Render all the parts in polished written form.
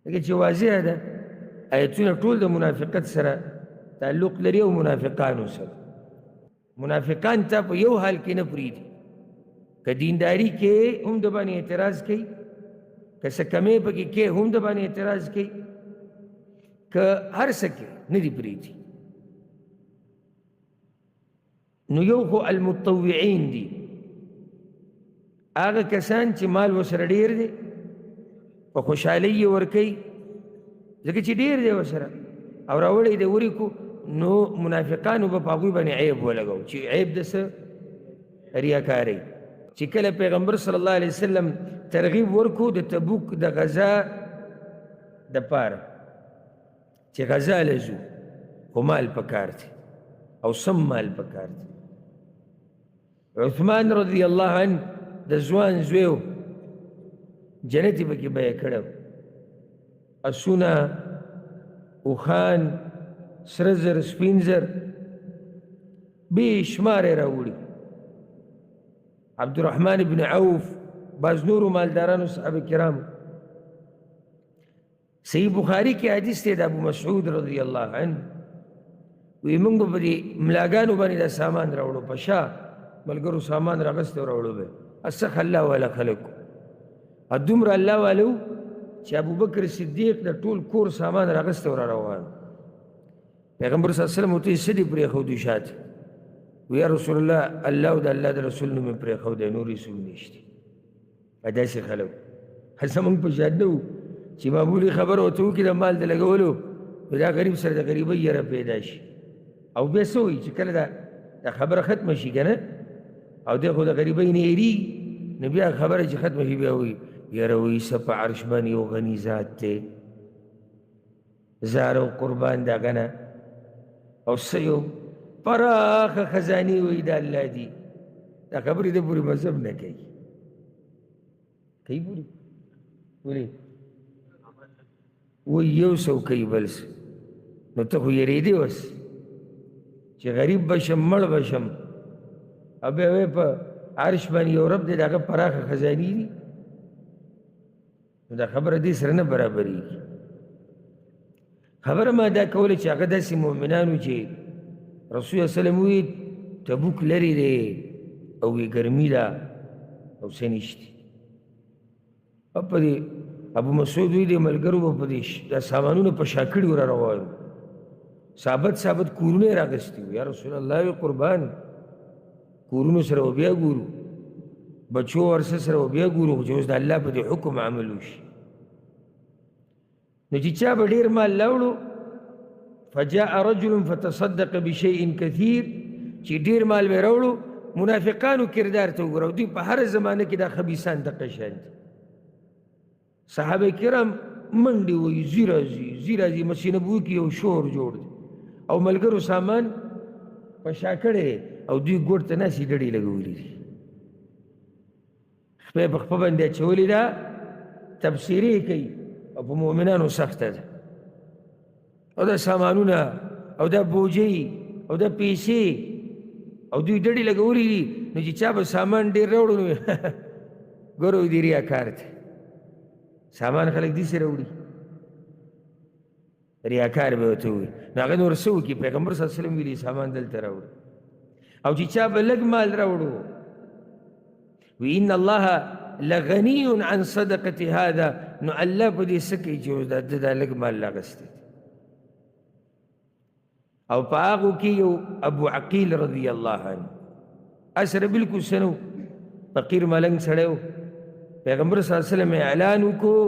لکه چې واضحه ده آیتونه ټول د منافقت سره تعلق لري او منافقانو سره. منافقان ته په یو حال کې نه پرېږدي، که دینداري کې هم د باندې اعتراض کوي، که څه کمې پکې کې هم د باندې اعتراض کوي، که هر څه کې نه دي پرېږدي. نو یو خو المتطوعین دي، هغه کسان چې مال ورسره ډېر دی په خوشحالۍ یې ورکوي ځکه چې ډېر دی ورسره او راوړی دی وریکو، نو منافقانو به په هغوی باندې عیب ولګو چې عیب د څه ریاکارۍ. چې کله پیغمبر صلی الله علیه وسلم ترغیب ورکو د تبوک د غزا دپاره چې غزا له ځو، خو مال پکار دی او سم مال پکار دی. عثمان رضی الله عنه د ځوان زوی جنتي پکې بیه کړی، اسونه، اوښان، سره زر، سپین زر، بې شماره یې راوړي. عبدالرحمن بن عوف، بعض نورو مالدارانو صحابه کرام. صحیح بخاري کې حدیث دی د ابو مسعود رضی الله عنه، وی موږ به په دې ملاګانو باندې دا سامان راوړو، په شا ملګرو سامان راغستی او راوړو به اسخ الله والا خلکو. دومره الله والو چې ابوبکر صدیق د ټول کور سامان راغستی او را روان. پیغمبر صلی الله علیه وسلم ورته څه دې پرېښودي شاته؟ وی یا رسول الله، الله او د الله د رسول نوم مې پرېښودی، نور هېڅ نشته. داسې خلک هسه موږ په شان نه وو چې معمولي خبره ورته وکړي د مال د لګولو، نو دا غریب سره د غریبۍ یره پیدا شي او بیا څه وایي چې کله دا خبره ختمه شي که نه او دی خو د غریبۍ نه هېرېږي، نو بیا خبره چې ختمه شي بیا وایي یاره وایي څه په عرش باندې یو غني ذات دی، زار او قربان د هغه نه، او څه یو پراخه خزانې وایي د الله دي. دا خبرې د پورې مذهب نه کوي پورې ولې وایي یو څه کوي بل څه. نو ته خو یېرېدې اوس چې غریب بشم مړ بشم او بیا وایي په عرش باندې یو رب دی د هغه پراخه خزانې دي. نو دا خبره دې سره نه برابرېږي. خبره ما دا کوله چې هغه داسې مؤمنانو چې رسول الله وسلم وی تبوک لرې دی او وی ګرمي ده او څه نشته. په دې ابو مسعود وی دې ملګرو به په دې دا سامانونه په شا کړي ور روان، ثابت کورونه یې راغستي وو. یا رسول الله وی قربان کورونو سره به بیا ګورو، بچو ورسه سره به بیا ګورو، چې اوس د الله په دې حکم عمل وشي. نو چې چا به ډېر مال راوړو، فجاء رجل فتصدق بشيء كثير، چې ډېر مال به راوړو، منافقانو کردار ته وګوره، دوی په هر زمانه کې دا خبیثان دقه شان دي. صحابه کرام منډې وایي ځي راځي، مسجد نبوي کې یو شور جوړ دی او ملګرو سامان په شا کړی او دوی ګوټ ته ناسې ډډې لګولي دي، خپه په خپه باندې اچولې ده، تبصرې کوي او په مؤمنانو سخته ده. او دا سامانونه او دا بوجۍ او دا پیسې او دوی ډډې لګولي دي. نو چې چا به سامان ډېر راوړو نو ګورو دې ریاکار دی، سامان خلک داسې راوړي، ریاکار به ورته ووایي. نو هغه نور څه وکړي؟ پیغمبر صلی الله علیه وسلم ویلي سامان دلته راوړو. او چې چا به لږ مال راوړو، وی ان الله لغنی عن صدقة هذا، نو الله په دې څه کوي چې دا لږ مال راغستی. او په هغو کې یو ابو عقیل رضی الله عنه اسره بلکل څه نه و، فقیر ملنګ سړی و. پیغمبر صلی الله علیه وسلم اعلان وکړو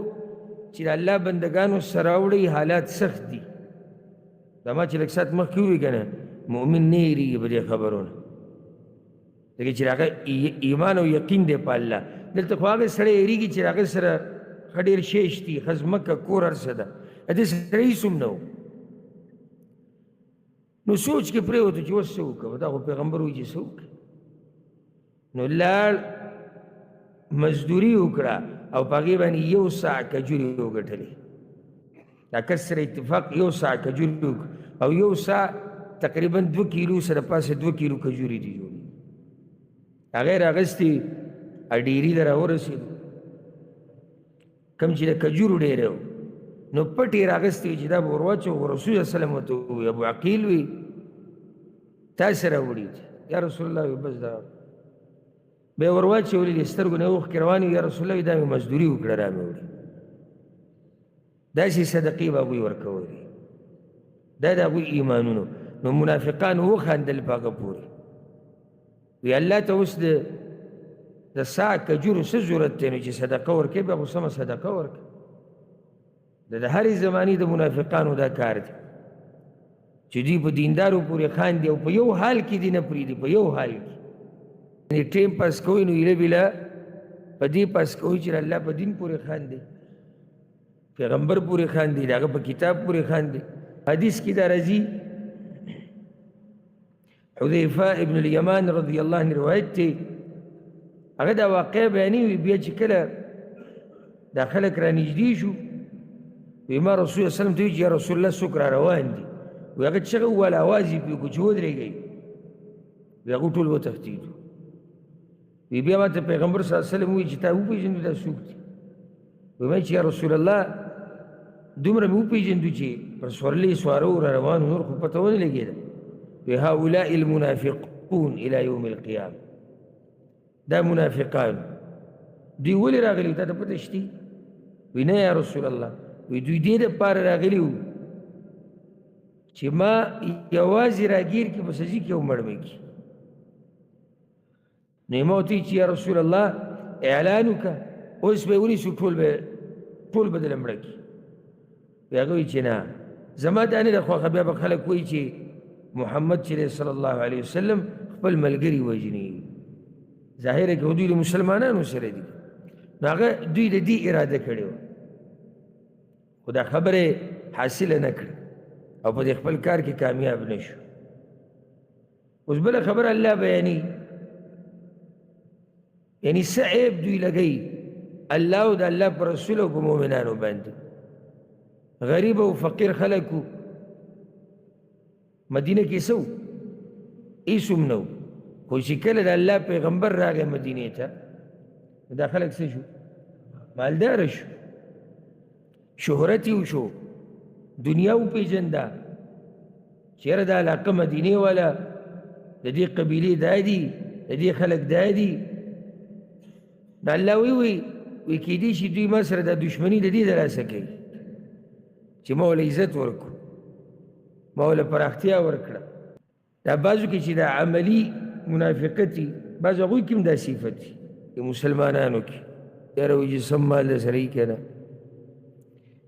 چې د الله بندګانو سره راوړئ، حالات سخت دي. دا ما چې لږ ساعت مخکې ووایي که نه، مؤمن نه هېرېږي په دې خبرو نه، ځکه چې هغه ایمان او یقین دی په الله. دلته خو هغه سړی هېرېږي چې هغه سره ښه ډېر شی شتي، ښه ځمکه کور هر څه ده، دې سره هېڅ هم نه و. نو سوچ کې پرېوتو چې اوس څه وکړو؟ دا خو پیغمبر وایي چې څه وکړي. نو لاړ مزدوري وکړه او په هغې باندې یو ساع کجورې وګټلې. دا کس سره اتفاق یو ساع کجورې وکړه او یو ساع تقریبا 2 کیلو سره پاسه 2 کیلو کجورې دي جوړې. هغه یې راغستې ډېري ته راورسېدو، کوم چې د کجورو ډېری و، نو پټې راغستې وي چې دا به ور واچو. رسول الله وسلم ورته ووایي ابو عقیل وي تاسې راوړي یا رسول الله وي بس دا به یې ور واچولې د سترګو نه اوښکې روانې وي یا رسول الله وي دا مې مزدوري وکړه را مې وړي. داسې صدقې به هغوی ورکولې. دا د هغوی ایمانونو. نو منافقان وخندل په هغه پورې وی الله ته اوس د سا کجورو څه ضرورت دی نو چې صدقه ورکوې بیا خو سمه صدقه ورکړه. د هرې زمانې د منافقانو دا کار دی چې دوی په دیندارو پورې خاندي او په یو حال کې دي نه پرېږدي. په یو حال کې یعنې ټیم پاس کوئ نو ایله بله په دې پاس کوئ چې الله په دین پورې خاندي، پیغمبر پورې خاندي، د هغه په کتاب پورې خاندي. حدیث کې دا راځي حذیفه ابن الیمان رضی الله عنه روایت دی هغه دا واقع بیانوي. بیا چې کله دا خلک را نږدې شو وی ما رسول الله وسلم ته وایي چې یا رسول الله څوک را روان دي. وی هغه چغه وویل اواز یې پرې کړو چې ودرېږئ. وی هغه ټول وتښتېدو. وی بیا ما ته پیغمبر صلی الله علیه وسلم وایي چې تا وپېژندو دا څوک دي. وی ما چې یا رسول الله دومره مې وپېژندو چې پر سورلۍ سوارو را روانو نور خو پته ونه لګېده. وی هؤلاء المنافقون الى یوم القیامه. دا منافقان دوی ولې راغلي تا ته پته شتي؟ وی نه یا رسول الله. وی دوی دې دپاره راغلي وو چې ما یوازې راګیر کړي په سجي کې او مړ مې کړي. نو یې ما ورته وایي چې یا رسول الله اعلان وکړه اوس به یې ونیسو ټول به دله مړه کړي. وی هغه وایي چې نه زما دا نه ده خوښه. بیا به خلک وایي چې محمد چې دی صلی الله علیه وسلم خپل ملګري وژني. ظاهره کې دوی د مسلمانانو سره دي. نو هغه دوی د دې اراده کړې وه خو دا خبره حاصله نه کړه او په دې خپل کار کې کامیاب نه شو. اوس بله خبره الله بیاني یعنی څه عیب دوی لګوي الله او د الله په رسول او په مؤمنانو باندې. غریب او فقیر خلک وو مدینه کې څه وو هېڅ هم نه وو. خو چې کله د الله پیغمبر راغی مدینې ته دا خلک څه شو؟ مالداره شو، شهرت یې وشو، دنیا وپېژنده چې یاره دا علاقه مدینې والا د دې قبیلې دا دي د دې خلک دا دي. نو الله وی کیدای شي دوی ما سره دا دشمني د دې د لاسه کوي چې ما ورله عزت ورکړو، ما ورله پراختیا ورکړه. دا بعضو کې چې دا عملي منافقت دي بعض هغوی کې هم دا صفت دي د مسلمانانو کې. یاره وایي چې سم مال در سره یي که نه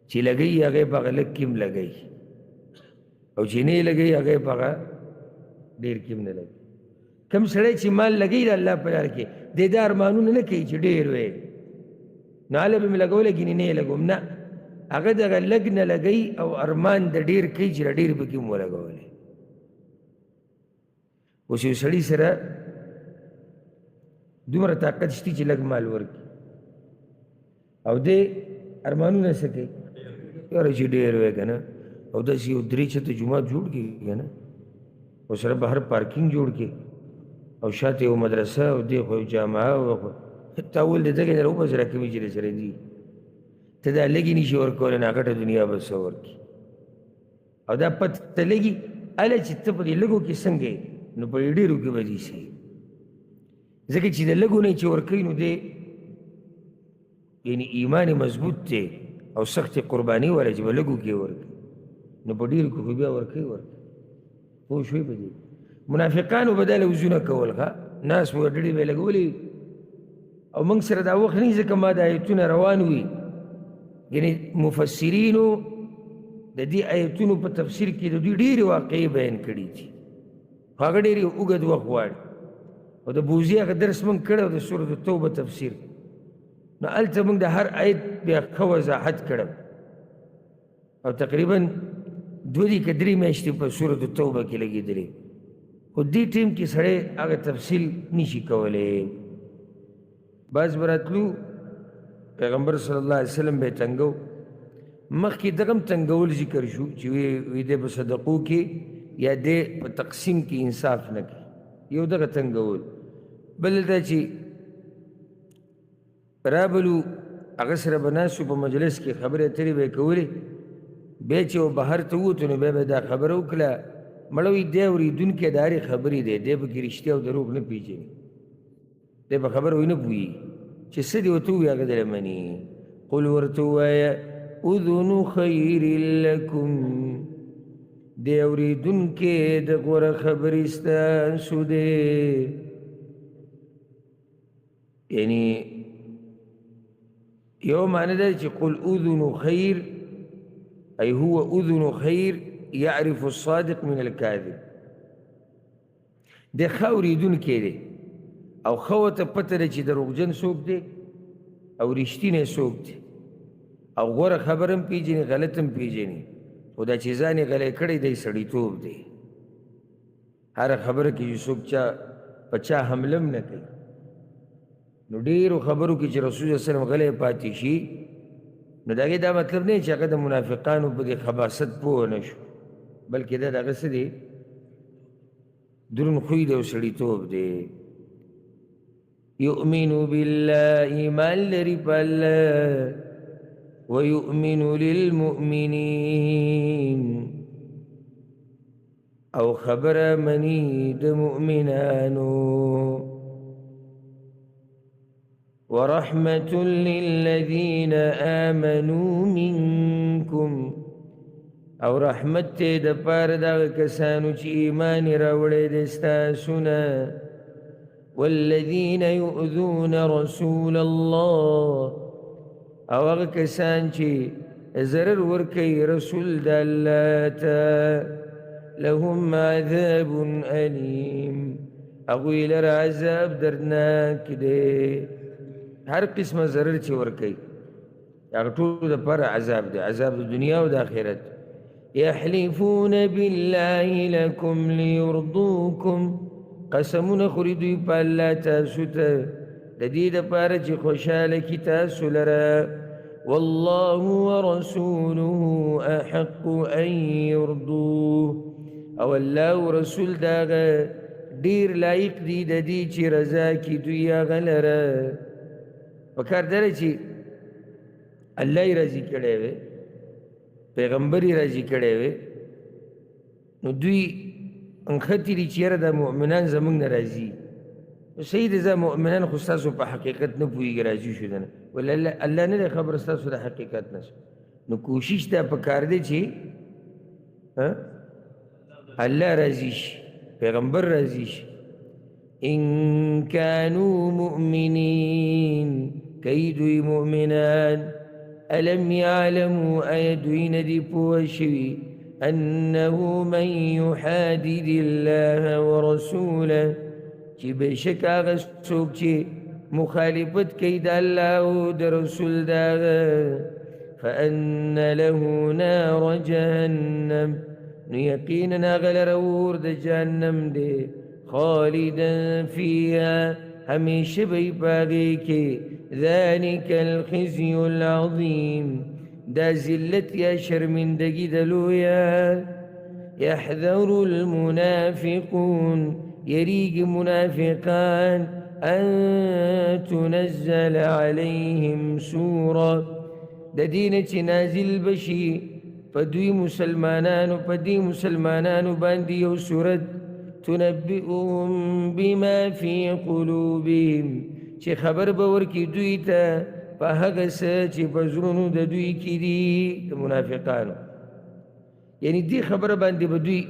چې لګوي هغه په هغه لږ کې هم لګوي او چې نه یې لګوي هغه په هغه ډېر کې هم نه لګوي. کوم سړی چې مال لګوي د الله په لار کې دی دا ارمانونه نه کوي چې ډېر وی نو هله به مې لګولی ګینې نه یې لګوم. نه هغه دغه لږ نه لګوي او ارمان د ډېر کوي چې ډېر پکې هم ولګولی. اوس یو سړي سره دومره طاقت شته چې لږ مال ورکړي او دی ارمانونه څه کوي یاره چې ډېر وی که نه او داسې یو درې چته جومات جوړ کړي که نه او سره بهر پارکینګ جوړ کړي او شاته یو مدرسه او دی خو یو جامعه او تا ول د دغې نه راوباسې راکوي چې سره دي ته دا لږې نشي ورکولی ناګټه دنیا به څه ورکړي او دا پته لګي هله چې ته په دې لږو کې څنګه نو په ډېرو کې به دي شي. ځکه چې د لږو نه چې ورکوي نو دی یعنې ایمان مضبوط دی او سختې قرباني والا چې به لږو کې ورکوي نو په ډېرو کې خو بیا ورکوي پوه شوې په دې. منافقانو به دا لوزونه کول ښه ناس مو ډډې به یې لګولې او موږ سره دا وخت نه ځکه ما دا ایتونه روان وي یعنې مفسرینو د دې ایتونو په تفسیر کې د دوی ډېرې واقعې بیان کړي دي خو هغه ډېرې اوږد وخت غواړي او د بوزي هغه درس موږ کړی او د سورة التوبه تفسیر نو هلته موږ د هر آیت بیا ښه وضاحت کړی او تقریبا 2 که 3 میاشتې په سورة التوبه کې لګېدلې خو دې ټیم کې سړی هغه تفصیل نشي کولی. بعض به راتلو پیغمبر صلی الله علیه وسلم به یې تنګو مخکې دغه هم تنګول ذکر شو چې وی دی په صدقو کې یا دی په تقسیم کې انصاف نه کوي یو دغه تنګول. بل دا چې رابلو هغه سره به ناستو په مجلس کې خبرې اترې به یې کولې بیا چې و بهر ته ووتو نو بیا به دا خبره وکړه مړه وي دی اورېدونکی د هرې خبرې دی دی پکې رښتیا او دروغ نه پېژني دی په خبره ونه پوهېږي چې څه دې ورته ووایي هغه دله مني قل ورته ووایه اذن خیر لکم دی اورېدونکی د غوره خبرې ستاسو دی یعنی یو معنی ده چې قل اذن خیر ای هو اذن خیر یعرف الصادق من الکاذب دی ښه اورېدونکی دی او ښه ورته پته ده چې دروغجن څوک دی او رښتینی څوک دی او غوره خبره هم پېژني غلط هم پېژني خو دا چې ځان یې غلی کړی دی سړیتوب دی هره خبره کې چې څوک په چا حمله هم نه کوي نو ډېرو خبرو کې چې رسول صلی الله علیه وسلم غلی پاتې شي نو د هغې دا مطلب نه چې هغه د منافقانو په دې خباست پوه نه شو بلکې دا د هغه څه دی درون خوی دی او سړیتوب دی یؤمن بالله ایمان لري په الله ويؤمن للمؤمنين او خبر منی د مؤمنانو ورحمة للذين آمنوا منكم او رحمت ته د پاره د کسانو چې ایمان راوړی دی ستاسو نه والذین یؤذون رسول الله او هغه کسان چې ضرر ورکوي رسول د الله ته لهم عذاب علیم هغوی لره عذاب دردناک دی هر قسمه ضرر چې ورکوي هغه ټولو دپاره عذاب دی عذاب د دنیا او د آخرت یحلفون بالله لکم لیرضوکم قسمونه خوري دوی په الله تاسو ته د دې دپاره چې خوشحاله کي تاسو لره والله ورسوله احق ان يرضوه او الله ورسول د هغه ډېر لایق دي د دې چې رضا کي دوی هغه لره پکار دا دی چې الله یې راضي کړی وی پیغمبر یې راضي کړی وی نو دوی انختی دي چې یاره دا مؤمنان زموږ نه راضي صحیح دی زه مؤمنان خو ستاسو په حقیقت نه پوهېږي راضي شو ده نه ولې الله نه دی خبر ستاسو د حقیقت نه نو کوشش دا پکار دی چې الله راضي شي پیغمبر راضي شي ان كانوا مؤمنين کئی دوی مؤمنان الم يعلموا ایا دوی ندی پوه شوي انه من يحادد الله ورسوله چې بشک هغه څوک چې مخالفت کوي د الله او د رسول د هغه فان له نار جهنم نو یقینا هغه لره اور د جهنم دی خالدا فيها همیشه به یې په هغې کې ذلك الخزي العظیم دا ذلت یا شرمندگی د لویه یحذر المنافقون یریږي منافقان ان تنزل علیهم سوره د دې نه چې نازل بشي په دوی مسلمانانو په دې مسلمانانو باندې یو سورت تنبئهم بما في قلوبهم چې خبر به ورکړي دوی ته په هغه څه چې په زړونو د دوی کې دي د منافقانو یعنی دې خبره باندې به دوی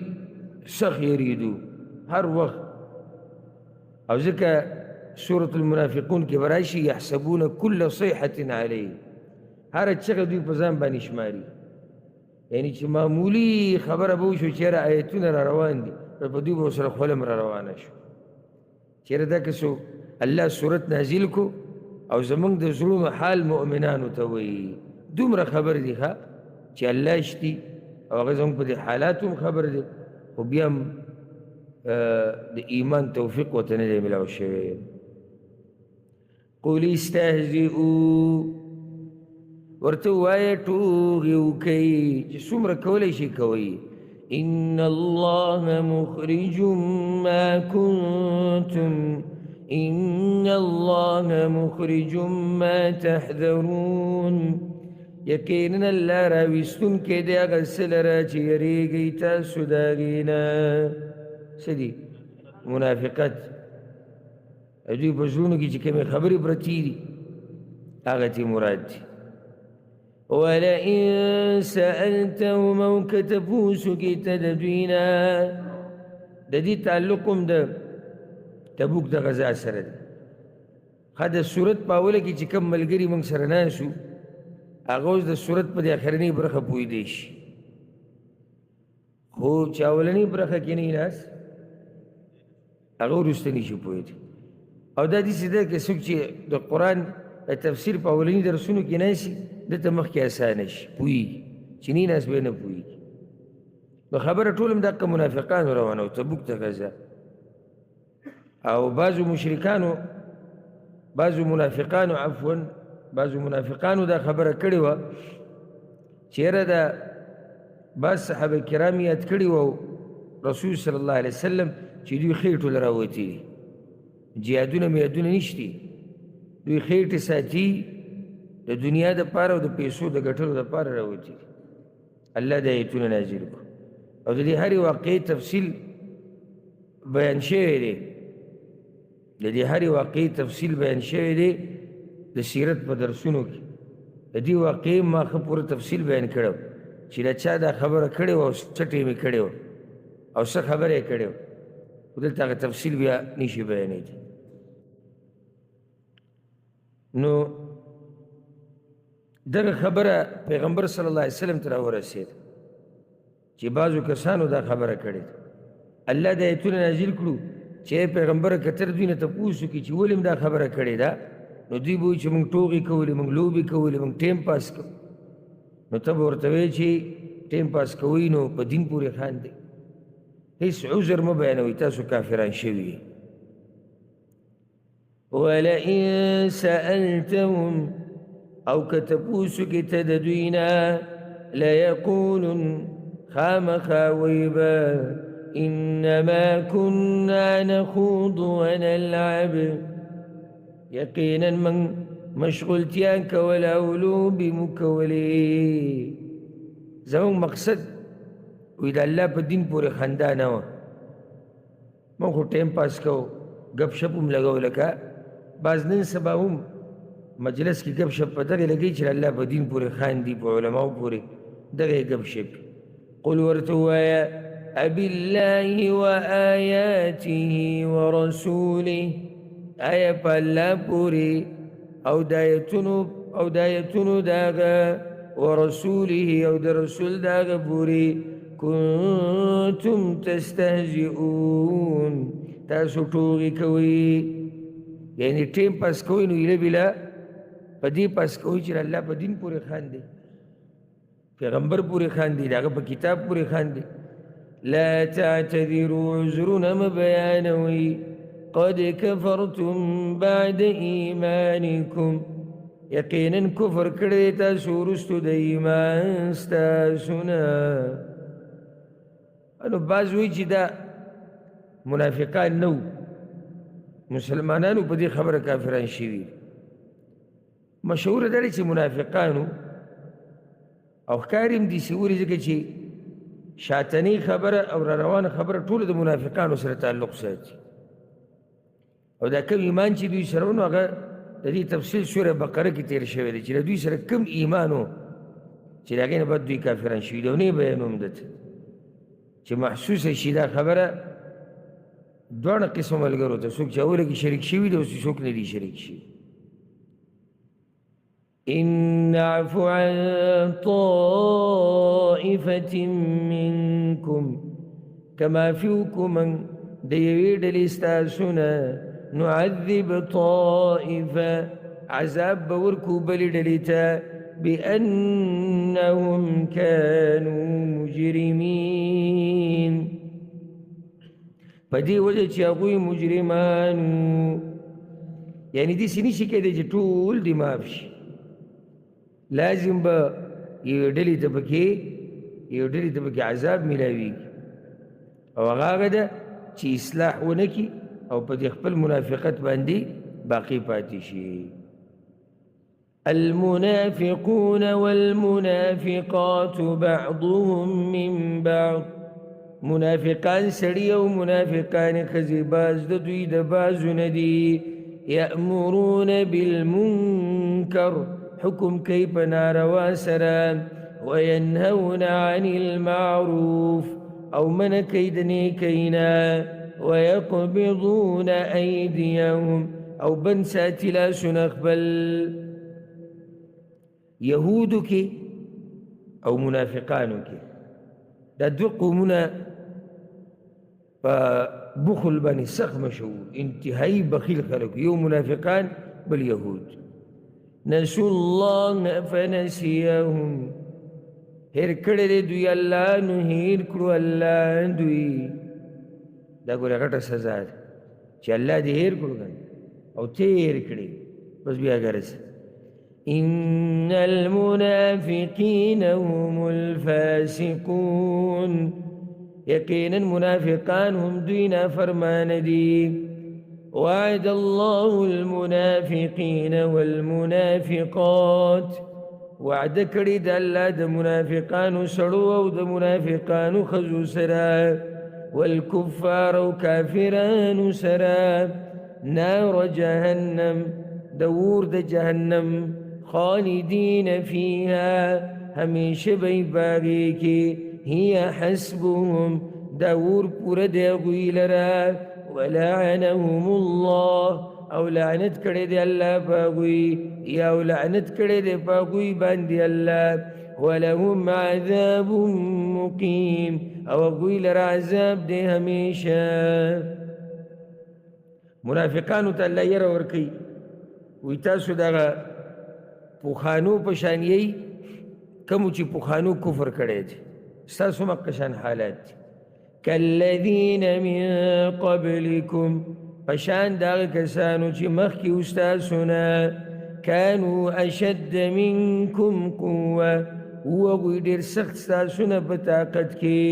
سخت یریدو هر وخت او ځکه سورة المنافقون کې به راشي یحسبون کل صیحة علیه هره چغه دوی په ځان باندې شماري یعنی چې معمولی خبره به وشو چېرې آیتونه را روان دي په دوی به ورسره خولم را روانه شو چېرې دا که څو الله صورت نازل کو او زمونږ د زړونو حال مؤمنانو ته وایي دومره خبر دي ښه چې الله شتي او هغه زمونږ په دې حالاتو هم خبر دی خو بیا هم د ایمان توفیق ورته نه دی میلاو شوی قل استهزئوا ورته ووایه ټوغې وکئ چې څومره کولی شي کوئ ان الله مخرج ما كنتم إن الله مخرج ما تحذرون یقینا الله راویستون کې دی هغه څه لره چې یریږئ تاسو د هغې نه څه دي منافقت دوی په زړونو کې چې کومې خبرې پرتې دي هغه ترې مراد دي ولئن سألتهم او که تپوس وکړې ته د دوی نه د دې تعلق هم د تبوک د غزا سره دی ښه د صورت په اوله کې چې کوم ملګري موږ سره ناست شو هغه اوس د صورت په دې اخرنۍ برخه پوهېدی شي خو چې اولنۍ برخه کې نه ناست هغه وروسته نشي پوهېدی او دا داسې ده که څوک چې د قرآن د تفسیر په اولني درسونو کې ناست شي دته مخکې اسانه شي پوهېږي چې نه ناست به نه پوهېږي نو خبره ټول هم دقه منافقانو روانه و تبوک ته غزا او بعضو مشرکانو بعضو منافقانو عفوا بعضو منافقانو دا خبره کړې وه چې یاره دا بعض صحابه کرام یاد کړي وو رسول صلی الله علیه وسلم چې دوی خېټو له راوتي دي جهادونه میادونه نشتی دوی خېټې ساتي د دنیا دپاره او د پیسو د ګټلو دپاره راوتي دي الله د ایتونه نازل کړو او د دې هرې واقعې تفصیل بیان شوی دی د دې هرې واقعې تفصیل بیان شوی دی د سیرت په درسونو کې د دې واقعې ما ښه پوره تفصیل بیان کړی چې د چا دا خبره کړې وه او څه ټیمې کړې وه او څه خبره یې کړې وه خو دلته هغه تفصیل بیا نشي بیانېدی نو دغه خبره پیغمبر صلی الله علیه وسلم ته راورسېده چې بعضو کسانو دا خبره کړې ده الله د ایتونه نازل کړو چې پیغمبره که تر دوی نه تپوس وکړي چې ولې دا خبره کړې ده نو دوی به وایي چې موږ ټوغې کولې موږ لوبې کولې موږ ټیم پاس کوو نو ته به ورته وایې چې ټیم پاس کوئ نو په دین پورې خاندئ هیڅ عذر مه بیانوئ تاسو کافران شوي ولئن سألتهم او که تپوس وکړي ته د دوی نه لیقولن خامخا وی به انما كنا نخوض ونلعب یقینا من مشغولتیا کول او لوبې مو کولې زموږ مقصد وی د الله په دین پورې خندا نه وه موږ خو ټایم پاس کوو ګپ شپ هم لګو لکه بعض نن سبا هم مجلس کې ګپ شپ په دغې لګوي چې الله په دین پورې خاندي په علماو پورې دغې ګپ شپ قل ورته ووایه أبالله وآياته ورسوله آیا په الله پورې او دایتونو داغه ورسوله او د رسول داغه پورې کنتم تستهزئون تاسو ټوغې کوئ یعنی ټیم پاس کوئ نو ایله بله په دې پاس کوئ چې الله په دین پورې خاندي پیغمبر پورې خاندي د هغه په کتاب پورې خاندي لا تعتذروا عذرنا مبيانوي قد كفرتم بعد ایمانکم یقینا کفر کړی تاسو وروستو د ایمان ستاسو نه نو بعض وایي چې دا منافقان نه مسلمانانو په دې خبره کافران شوي مشهوره دا دی چې منافقانو او ښکار هم داسې وري ځکه چې شاتنی خبره او را روانه خبره ټوله د منافقانو سره تعلق ساتي او دا کم ایمان چې دوی سره ونو هغه د دې تفصیل سوره بقره کې تیر شوی دی چې د دوی سره کم ایمان و چې د هغې نه بعد دوی کافران شوي دي او نه یې بیانوم درته چې محسوسه شي دا خبره دواړه قسمه ملګرو ته څوک چې اوله کې شریک شوي دي او څوک نه دي شریک شوي إن نعفو عن طائفة منكم كما فيكم من ديويد الاستاسنا نعذب طائفة عذاب بوركو بلدلتا بأنهم كانوا مجرمين فدي وجه هغوی مجرمانو یعنی دې سې نشي کېدی چې ټول دې معاف شي لازم به یوې ډلې ته پکې عذاب میلاویږي او هغه هغه ده چې اصلاح ونه کړي او په دې خپل منافقت باندې باقی پاتې شي. المنافقون والمنافقات بعضهم من بعض، منافقان سړي او منافقان ښځې باز د دوی د بازو نه دي. یأمرون بالمنکر، حکم کوي په ناروا سره. وینهون عن المعروف، او منع کوي د نیکۍ نه. ویقبضون ایدیهم، او بند ساتي لاسونه خپل. یهودو کې او منافقانو کې دا دو قومونه په بخل باندې سخت مشهور، انتهایی بخیل خلک، یو منافقان بل یهود. نسوا الله فنسیهم، هیر کړی دی دوی الله نو هیر کړو الله دوی. دا ګوره غټه سزا ده چې الله دې هیر کړو او ته هیر کړي، بس بیا ګرځه. إن المنافقين هم الفاسقون، يقينا منافقان هم دوینا فرمان دي. وعد الله المنافقين والمنافقات، وعد کړي د الله د منافقانو سړو او د منافقانو ښځو سره. والكفار او کافرانو سره. نار جهنم، دور د جهنم. خالدین فیها، ہمیشہ بی باغی کی. ہی حسبهم، دور پورا دے غوی لرا. ولعنهم اللہ، او لعنت کڑے دے اللہ پاغوی، یا او لعنت کڑے دے پاغوی باندی اللہ. ولهم عذاب مقیم، او غوی لرا عذاب دے ہمیشہ. منافقانو تا اللہ یر ورکی وی تاسو داغا پوخانو پشانیئی کمو چی پوخانو کفر کڑے دی ستاسو مقشان حالات دی. کالذین من قبلکم، پشان داغ کسانو چی مخی استاسونا. کانو اشد منکم قوة، وغوی دیر سخت ستاسونا بطاقت کی.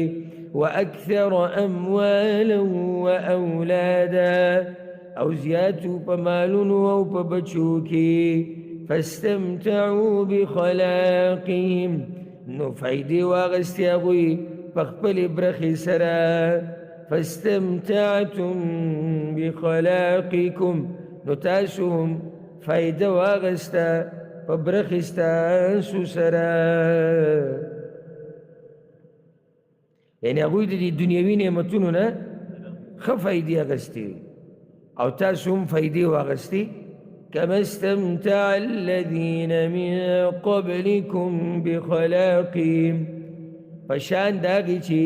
واکثر اموالا واولادا، او زیاتو پا مالونو او پا بچو کی. فاستمتعوا بخلاقهم، نو فائدی واغستی اغوی پخپل برخی سرا. فاستمتعتم بخلاقكم، نو تاسوهم فائدہ واغستا پا برخی ستاسو سرا. یعنی اغوی دی دنیاوی نعمتونو نا خفائدی اغستی او تاسو هم فائدې واغستې. کما استمتع الذین من قبلکم بخلاقهم، پشان داغی چې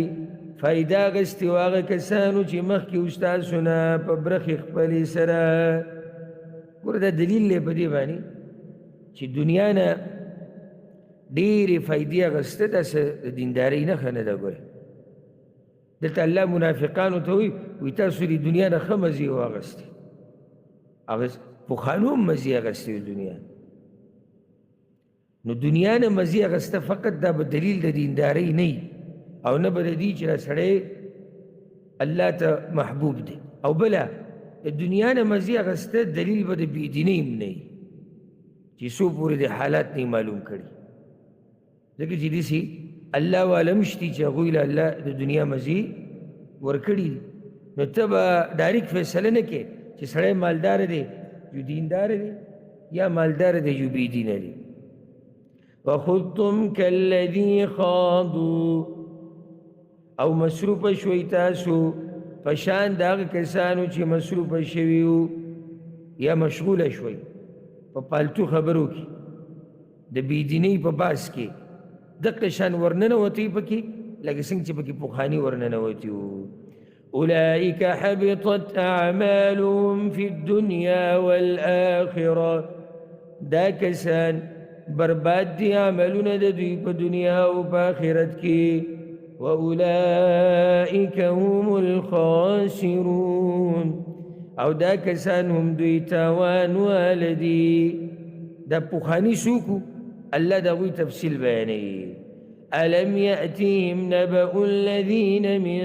فائدہ اغستې واغه کسانو چې مخکې استاسو نه په برخې خپلې سره. ګوره دا دلیل دی په دې باندې چې دنیا نه ډېرې فائدې اغسته داسې د دیندارۍ نښه نه ده. ګوره دلته الله منافقانو ته وی تاسو د دنیا نه ښه مزې واغستې، هغه پخوانو هم مزې اغستې دنیا. نو دنیا نه مزې اغسته فقط دا به دلیل د دیندارۍ نه وي او نه به د دې چې دا سړی الله ته محبوب دی. او بله د دنیا نه مزې اغسته دلیل به د بېدینۍ هم نه وي چې څو پورې د حالات نه معلوم کړي. ځکه چې داسې الله والا مشتي چې هغوی له الله د دنیا مزې ورکړي دي. نو ته به ډایرکټ فیصله نه کې چې سړی مالدار دی یو دیندار دی یا مالدار دی یو بېدینه دی. وخذتم کالذی خاضوا، او مصروفه شوی تاسو پشان د هغه کسانو چې مصروفه شوي وو یا مشغوله شوی په پالتو خبرو کې د بېدینۍ په باس کې. دقه شان ورننوتی پکې لکه څنګه چې پکې پخواني ورننوتي وو. اولئک حبطت اعمالهم فی الدنیا والآخرة، دا کسان برباد دی عملونه د دوی په دنیا او په آخرت کې. واولئک هم الخاسرون، او دا کسان هم دوی تاوان والدي. دا پخواني څوک الله دا غوی تفصیل بیانوي. الم یأتیهم نبأ الذین من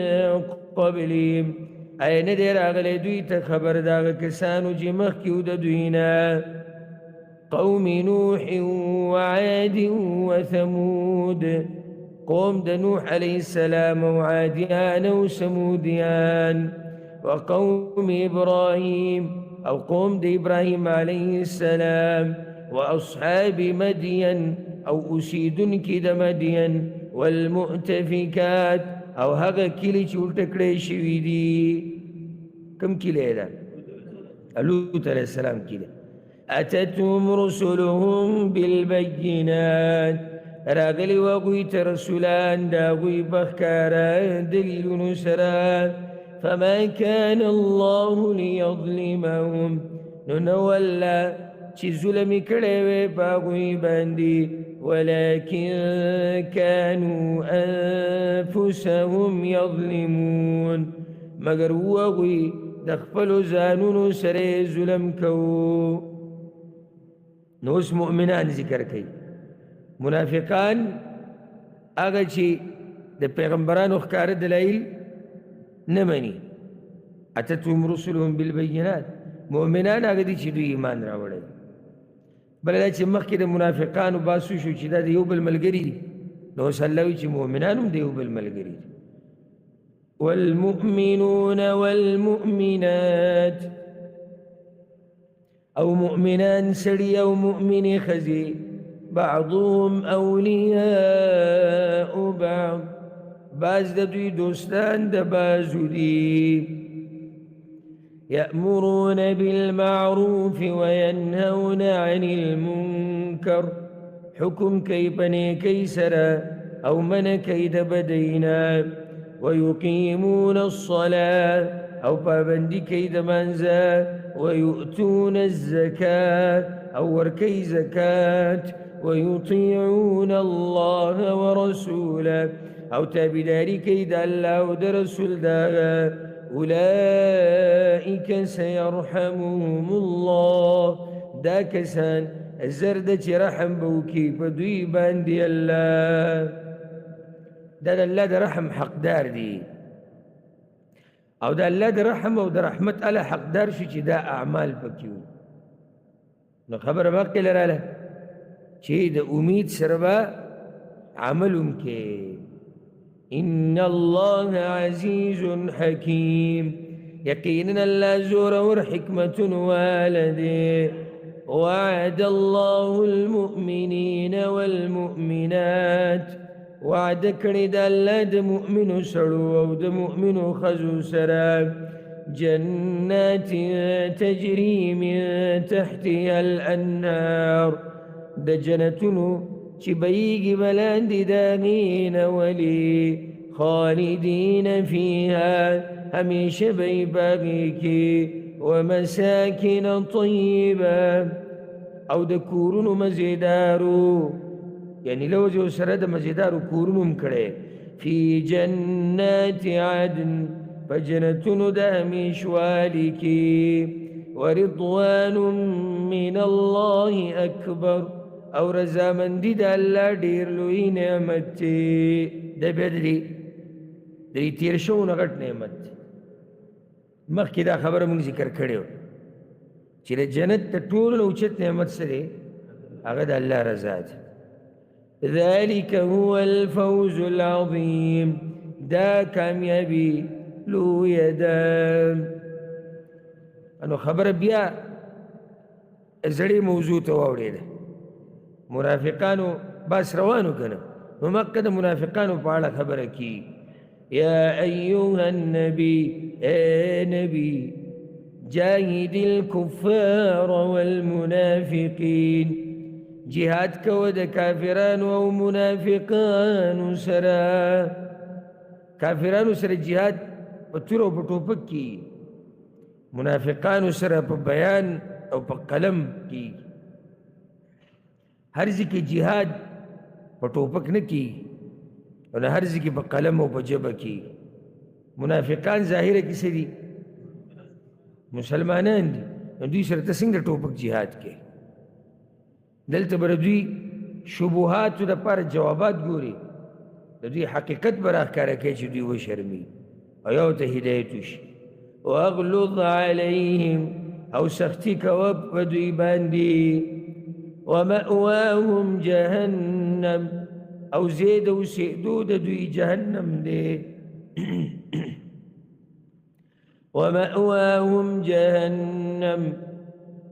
قبلهم، آیا نه دی راغلی دوی ته خبر د هغه کسانو چې مخکې و د دوی نه قوم نوح وعاد وثمود قوم د نوح علیه السلام او عادیان او سمودیان وقوم ابراهیم او قوم د ابراهیم علیه السلام واصحاب مدین او اوسیدونکي د مدین والمؤتفکات او هغه کلی چې الټه کړی شوي دي کوم کلی ده لوط علیه السلام کلی اتتهم رسلهم بالبینات راغلی و هغوی ته رسولان د هغوی په ښکاره دلیلونو سره فما كان الله ليظلمهم نو نه والله چې ظلم یې کړی وی په هغوی باندې ولكن كانوا أنفسهم يظلمون مگر هغوی د خپلو ځانونو سره ظلم کوو نو اوس مؤمنان ذکر کوي منافقان هغه چې د پیغمبرانو ښکاره دلایل نه مني اتتهم رسلهم بالبینات مؤمنان هغه دي چې دوی ایمان راوړی بل دا چې مخکې د منافقانو باسو شو چې دا د یو بل ملګري دي نو اوس الله وایي چې مؤمنان هم د یو بل ملګري دي والمؤمنون والمؤمنات او مؤمنان سړي او مؤمنې ښځې بعضهم اولیاء بعض بعض د دوی دوستان د بعضو دي يأمرون بالمعروف وينهون عن المنكر حكم كي بني كيسرا أو من كيد بدينا ويقيمون الصلاة أو بابندي كيد منزا ويؤتون الزكاة أو وركي زكاة ويطيعون الله ورسوله أو تابداري كيد الله ودرسول داغا أولئك سيرحمهم الله دا كسان الزرد رحم بوكي بدوي باندي الله دا الله دا رحم حق دار دي او دا الله دا رحم او دا رحمت الله حق دار شو چی دا اعمال پکیو نو خبر باقی لراله چی دا امید سربا عملهم کے إن الله عزيز حكيم يقينا الله زور حكمة والده وعد الله المؤمنين والمؤمنات وعد كرد الله د مؤمن سړو او د مؤمن خزو سرا جنات تجري من تحتها الأنهار د جنتونو چې بيږي بلاندې داغین ولی خالدین فيها همیشه بی باغی کی ومساکن طیبه او د کورونو مزیدارو یعنی لوځو سره د مزیدارو کورونو مکړي فی جنات عدن فجنتون د همیشوالی کی ورضوان من الله اکبر او رضامندی د الله ډیر لوی نعمت دی د بدري د تیر شو نه غټ نعمت مخکې دا خبره موږ ذکر کړو چې د جنت ته ټول اوچت نعمت سره هغه د الله رضا ده ذلك هو الفوز العظيم دا کامیابی لوی ده انو خبره بیا زړې موضوع ته واوړېده منافقانو باس روانو کنه نو مکه د منافقانو په اړه خبره کی یا ایها النبی اے نبی جاهد الكفار والمنافقین جهاد کو د کافرانو او منافقانو سره کافرانو سره جهاد په تور او په ټوپک کی منافقانو سره په بیان او په قلم کی هر ځکه جهاد په ټوپک نه کی او هر ځکه په قلم او په جبه کی منافقان ظاهره کیسه دي مسلمانان دي دوی سره ته څنګه ټوپک جهاد کې دلته بر دوی شبهات د پر جوابات ګوري د دوی حقیقت بر ښکاره کوي چې دوی و شرمي او یو ته هدایت وشي واغلظ عليهم او سختی کوه په دوی باندې ومأواهم جهنم او زید اوسېدو د دوی جهنم دی ومأواهم جهنم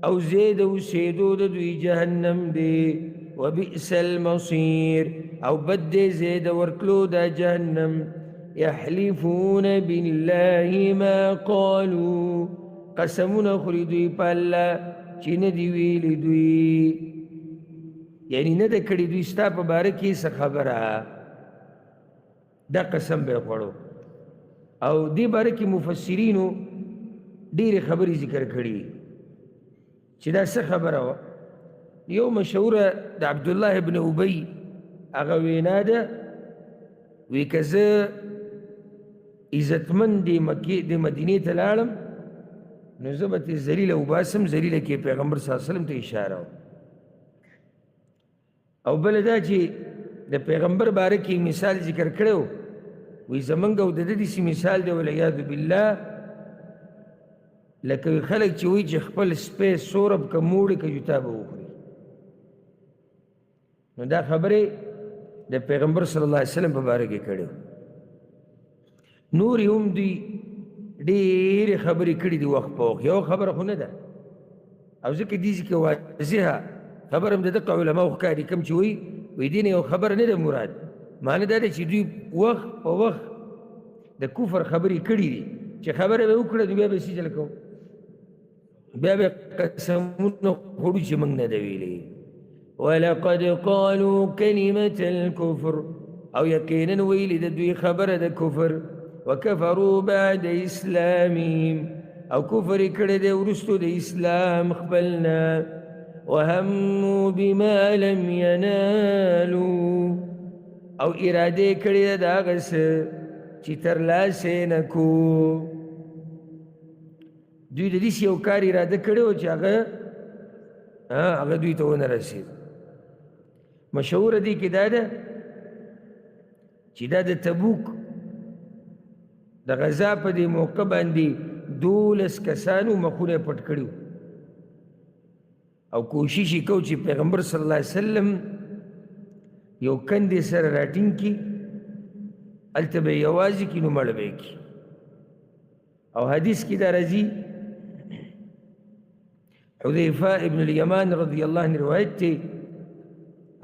او زید اوسېدو د دوی جهنم دی وبئس المصير او بد زید ورکلو دا جهنم يحلفون بالله ما قالوا قسمون خوري دوی په الله چې نه دي ویلي دوی یعنی نه ده کړي دوی ستا په باره کې څه خبره دا قسم به خوړو او دې باره کې مفسرینو ډېرې خبرې ذکر کړي چې دا څه خبره وه یو مشهوره د عبدالله ابن ابی هغه وینا ده وی که زه عزتمن د مدینې ته لاړم نو زه به ترې ذلیله وباسم ذلیله کې پیغمبر صلی الله علیه وسلم ته اشاره وه او بله دا چې د پیغمبر باره کې مثال ذکر کړی و وی زمونږ او د ده داسې مثال دی والعیاذ بالله لکه خلک چې وایي چې خپل سپی سورب که موړې که جوتا به وخوري نو دا خبرې د پیغمبر صلی الله علیه وسلم په باره کې کړی نورې هم دوی ډېرې خبرې کړي دي وخت په وخت یو خبره خو نه ده او ځکه دې ځکه واضحه خبر هم د دقه علماو ښکاري کوم چې وایي دې نه یو خبره نه ده مراد معنی دا ده چې دوی وخت په وخت د کفر خبرې کړي دي چې خبره به وکړه نو بیا به یې سجل کوو بیا به قسمونه خوړو چې موږ نه ده ویلي ولقد قالوا كلمة الكفر او یقینا ویلي د دوی خبره د کفر وكفروا بعد اسلامهم او کفر کړی دی وروستو د اسلام خپلنا وهموا بما لم ينالوا او اراده کړی ده د هغه څه چې ترلاسه نه کو دوی د داسې یو کار اراده کړی و چې هغه دوی ته ونه رسېد مشهوره دی کې دا ده چې دا د تبوک د غزا په دې موقع باندې 12 کسانو مخونه پټ کړي او کوشش یې کو چې پیغمبر صلی الله علیه وسلم یو کندې سره راټینګ کړي هلته به یې یوازې کړي نو مړ به یې کړي او حدیث کې دا راځي حذیفه ابن الیمان رضی الله عنه روایت دی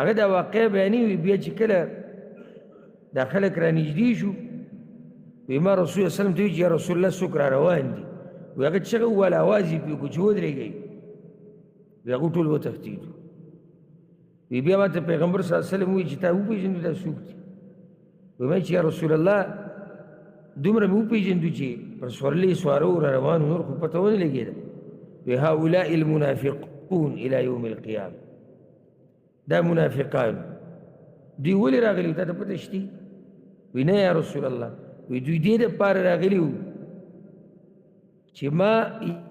هغه دا واقع بیانوي بیا چې کله دا خلک را نږدې شو وی ما رسول الله سلم ته وی چې یا رسول الله څوک را روان دي وی هغه چغه وویل اواز یې پرې کړو چې ودرېږئ وی هغه ټول وتښتېدو وی بیا ما ته پیغمبر صلی الله علیه وسلم وایي چې تا وپېژندو دا څوک دي وی ما چې یا رسول الله دومره مې وپېژندو چې پر سورلۍ سواره را روان نور خو پته ونه لګېده وی هؤلاء المنافقون الى یوم القیامه دا منافقان دوی ولې راغلي تا ته پته شتي وی نه یا رسول الله وی دوی دې دپاره راغلي وو چې ما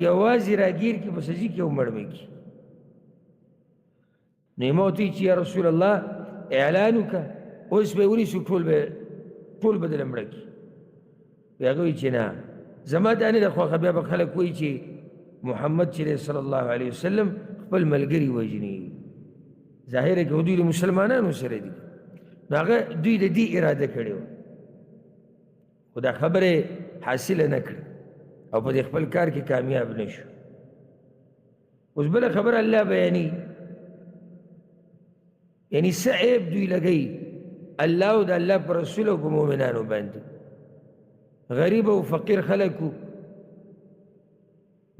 یوازې راګیر کړي په سجي کې او مړ مې کړي نو یې ما ورته ویل چې یا رسول الله اعلان وکړه اوس به یې ونیسو ټول به دله مړه کړي وی هغه وایي چې نه زما دا نه ده خوښه بیا به خلک وایي چې محمد چې دی صلی الله علیه وسلم خپل ملګري وژني ظاهره کې دوی د مسلمانانو سره دي نو هغه دوی د دې اراده کړې وه خو دا خبره حاصله نه کړه او په دې خپل کار کې کامیاب نه شو اوس بله خبره الله بیاني یعنی څه عیب دوی لګوي الله او د الله په رسول او په مؤمنانو باندې غریب او فقیر خلک وو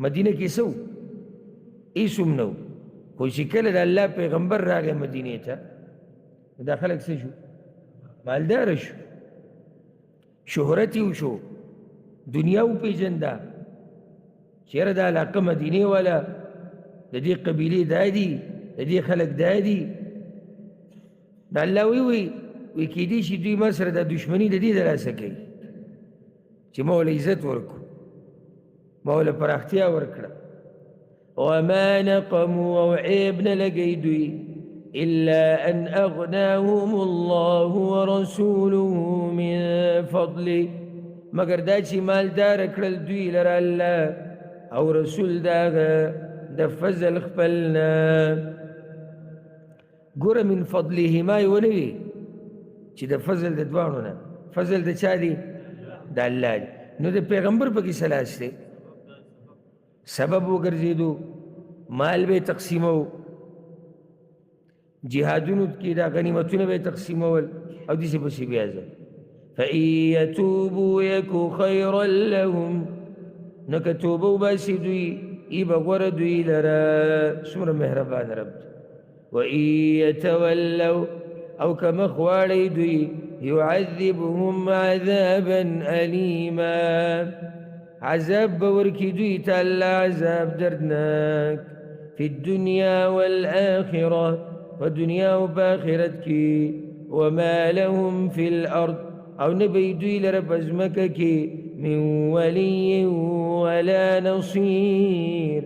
مدینه کې څه وو هېڅ هم نه وو خو چې کله د الله پیغمبر راغی مدینې ته دا خلک څه شو مالداره شو شهرت یې وشو دنیا وپېژنده چېره دا علاقه مدینې والا د دې قبیلې دا دي د دې خلک دا دي دا الله وی کېدی شي دوی ما سره دا دشمني د دې د لاسه کوي چې ما وله عزت ورکړو ما وله پراختیا ورکړه وما نقموا او عیب نه لګی دوی إلا أن أغناهم الله ورسوله من فضله مگر دا چې مالدار کړل دوی لره الله او رسول داغه د فضل خپلنا ګوره من فضله ما یې ونه وي چې د فضل د دواړو نه فضل د چا دی د الله دی نو د پیغمبر پکې سلاس دی سبب وګرځېدو مال به تقسیمو جهادونو کې دا غنیمتونه به تقسیمول او دې پسې بیا ځه فإن يتوبوا يكو خيرا لهم نك توبوا باسي دوی ای بغور دوی لرا څومره مهربان رب وإن يتولوا او كما خوالي دوی يعذبهم عذابا أليما عذاب بوركي دوی تالا عذاب دردناك في الدنيا والآخرة ودنيا وباخرتك وما لهم في الأرض او نبي دوی لره پزمکه کې من ولي ولا نصير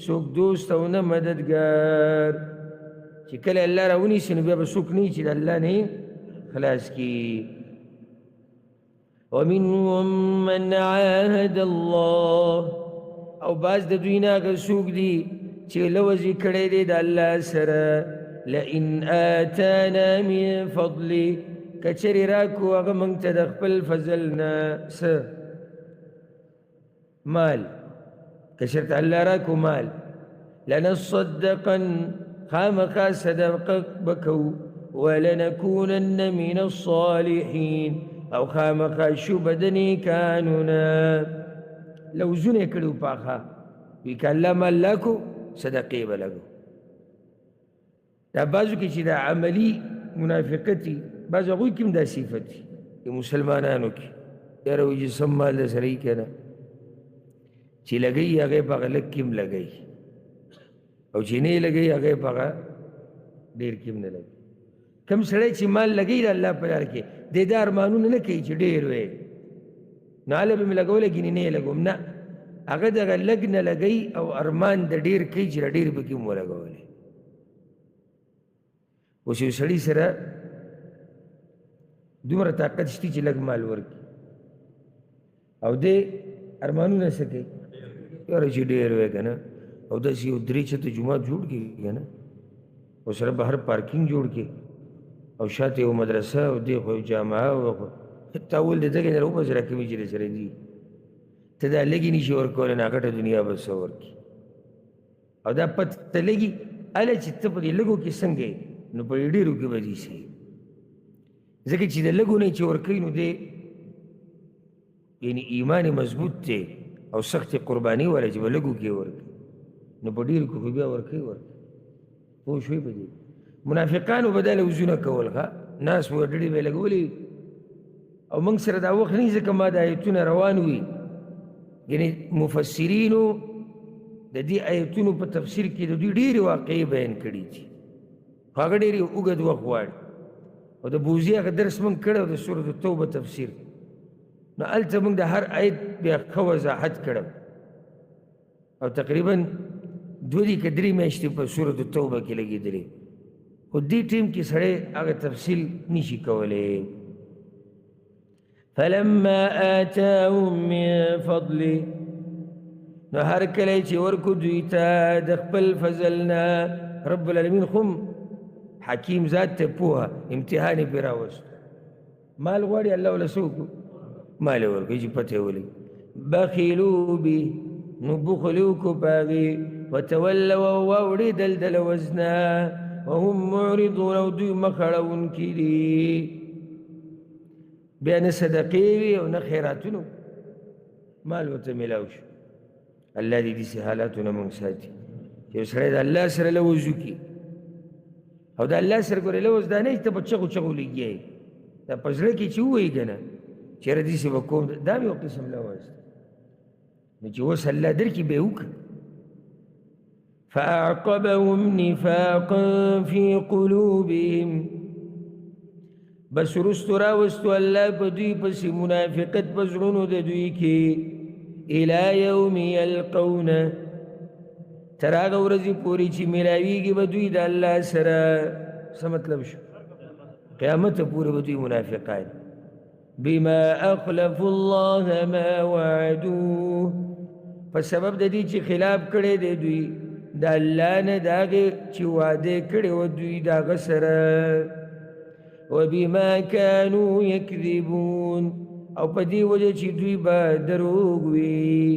څوک دوست او نه مددګار چې کله الله راونیسي نو بیا به څوک نه چې د الله نه خلاص کی ومنهم من عاهد الله او بعض د دوی نه هغه څوک دي چې لوځي کړی دی د الله سره لئن آتانا من فضله کچری راکو هغه موږ ته د خپل فضل نه څه مال کچرته الله راکو مال لنصدقن خامخا صدقه بکو ولنكونن من الصالحين او خامخا شو بدني کانونا لو زونه کړو پاخه وی کله مال لاکو صدقې بلګو دا بازو کې چې دا عملی منافقتي بعض هغوی کې هم دا صفت دي د مسلمانانو کې یاره وایي چې سم مال د سره یې که نه چې لګوي هغه په هغه لږ کې هم لګوي او چې نه یې لګوي هغه په هغه ډېر کې هم نه لګوي کوم سړی چې مال لګوي د الله په لار کې دی دا ارمانونه نه کوي چې ډېر وی نو هله به مې لګولی ګینې نه یې لګوم نه هغه دغه لږ نه لګوي او ارمان د ډېر کوي چې ډېر پکې هم ولګولی اوس یو سړي سره دومره طاقت شته چې لږ مال ورکړي او دی ارمانونه څه کوي یاره چې ډېر وی که نه او داسې یو درې چته جومات جوړ کړي که نه او سره بهر پارکینګ جوړ کړي او شاته یو مدرسه او دی خو یو جامعه او تا ول د دغې نه راوباسې راکوي چې سره دي ته دا لږې نشي ورکولی ناګټه دنیا به څه ورکړي او دا پته لګي هله چې ته په دې لږو کې څنګه یې نو په ډېرو کې به دې شي ځکه چې د لږو نه چې ورکوي نو دی یعنې ایمان مضبوط دی او سخت قرباني والا چې به لږو کې ورکوي نو په ډېرو کې خو بیا ورکوي پوه شوې په دې منافقانو به دا لوزونه کول ښه ناس مو ډډې به یې لګولې او موږ سره دا وخت نه ځکه ما د آیتونه روان وي یعنې مفسرینو د دې آیتونو په تفسیر کې د دوی ډېرې واقعې بیان کړي دي خو هغه ډېرې اوږد وخت غواړي او د بوزي هغه درس موږ کړی او د سورة التوبه تفسیر نو هلته موږ د هر آیت بیا ښه وضاحت کړی او تقریبا 2 که 3 میاشتې په سورة التوبه کې لګېدلې خو دې ټیم کې سړی هغه تفصیل نشي کولی فلما آتاهم من فضله نو هر کله چې ورکو دوی ته د خپل فضلنا رب العالمین خو حکیم ذات ته پوهه امتحان یې پرې راوست مال غواړي الله وله څه وکړو مال یې ورکوي چې پته یې ولګي بخیلو به نو بخل یې وکړو په هغې وتولوا او واوړېدل د لوزنه وهم معرضون او دوی مخ اړوونکي دي بیا نه صدقې وي او نه خیراتونو مال ورته میلاو شو الله دې داسې حالاتونه موږ ساتي چې یو سړی د الله سره لوز وکړي او د الله سره ګورې لوز دا نه چې ته په چغو چغو لګیا دا په زړه کې چې ووایي که نه چېرې داسې به کوم دا مې یو قسم لوز نو چې اوس الله درکړي به یې وکړه فأعقبهم نفاقا في قلوبهم بس رستو راوستو الله په دوی پسې منافقت په زړونو د دوی کې الى یوم یلقونه تر هغه ورځې پورې چې میلاویږي به دوی د الله سره څه مطلب شو قیامت پورې به دوی منافقان بما اخلفوا الله ما وعدوه په سبب د دې چې خلاف کړی دی دوی د الله نه د هغې چې وعده کړی و دوی د هغه سره وبما كانوا يكذبون او په دې وجه چې دوی به دروغ وي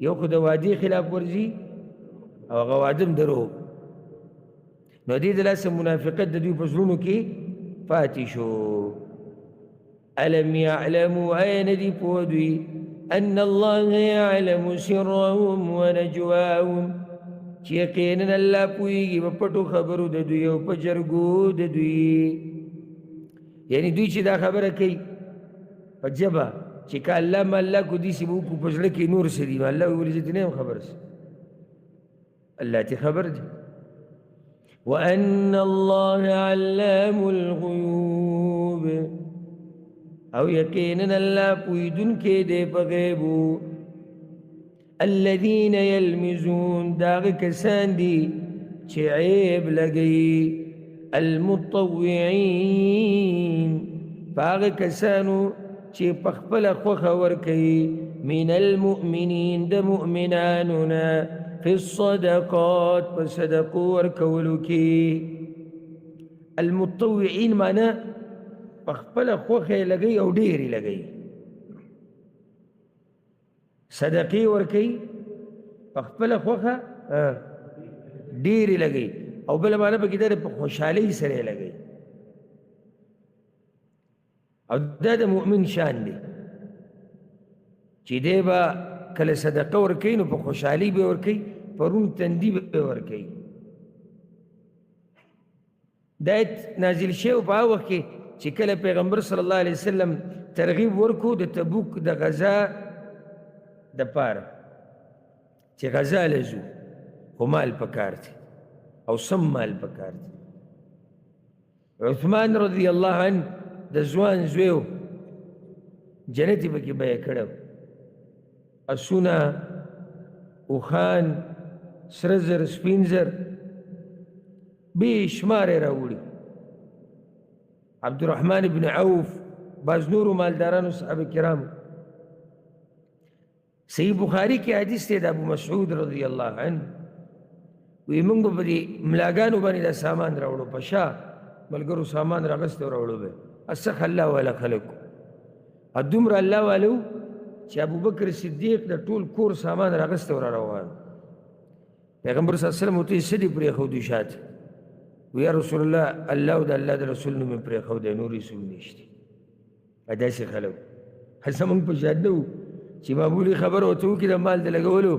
یو خو د وعدې خلاف ورځي او هغه وعده هم دروغ نو دې دلاسه منافقت د دوی په زړونو کې پاتې شو ألم يعلموا أين دي پودوي أن الله يعلم سرهم ونجواهم چې یقینا الله پوهیږي په پټو خبرو د دوی او په جرګو د دوی یعنی دوی چې دا خبره کوي په ژبه چې که الله ما الله کو دي سي وکړو په زړه کې نور څه دي الله ویلي چې نه یم خبر سي الله ته خبر دي وأن الله علام الغيوب او یقینا الله پویدن کې دې په غیبو الذين يلمزون داغ کسان دي چې عیب لګي المطوعين باغ کسانو چې په خپل خوخه ورکي من المؤمنين د مؤمناننا في الصدقات فصدقوا ورکولو کې المطوعين معناه پخپل خوخه لګي او ډېری لګي صدقې ورکي پخپل خوخه ډېری لګي او بل باندې په کېدار په خوشحالي سره لګي او دا د مؤمن شان دی چې دی به کله صدقه ورکي نو په خوشحالي به ورکي پرون تندي به ورکي دا نازل شوی په هغه وخت کې چې کله پیغمبر صلی الله علیه وسلم ترغیب ورکو د تبوک د غزا د پاره چې غزا لزو خو مال پکار دی او سم مال پکار دی عثمان رضی الله عنه د ځوان زویو جنتي پکې بیه کړو اسونه اوښان سره زر سپین زر بې شمارې راوړي عبدالرحمن بن عوف بعض نورو مالدارانو صحابه کرام صحیح بخاری کې حدیث دی د ابو مسعود رضی الله عنه وی موږ به د ملاګانو باندې دا سامان راوړو په شا ملګرو سامان راغسته راوړو به اسخ الله ولا خلق ادمر الله والو چې ابو بکر صدیق د ټول کور سامان راغسته را روان پیغمبر صلی الله علیه وسلم ته سړي پرې خو دي شات ویا رسول الله الله او د الله د رسول نوم پرې خو د نور رسول نشته ادا شي خلک حسمون په جادو چې معمولی خبر او تو کې د مال د لګولو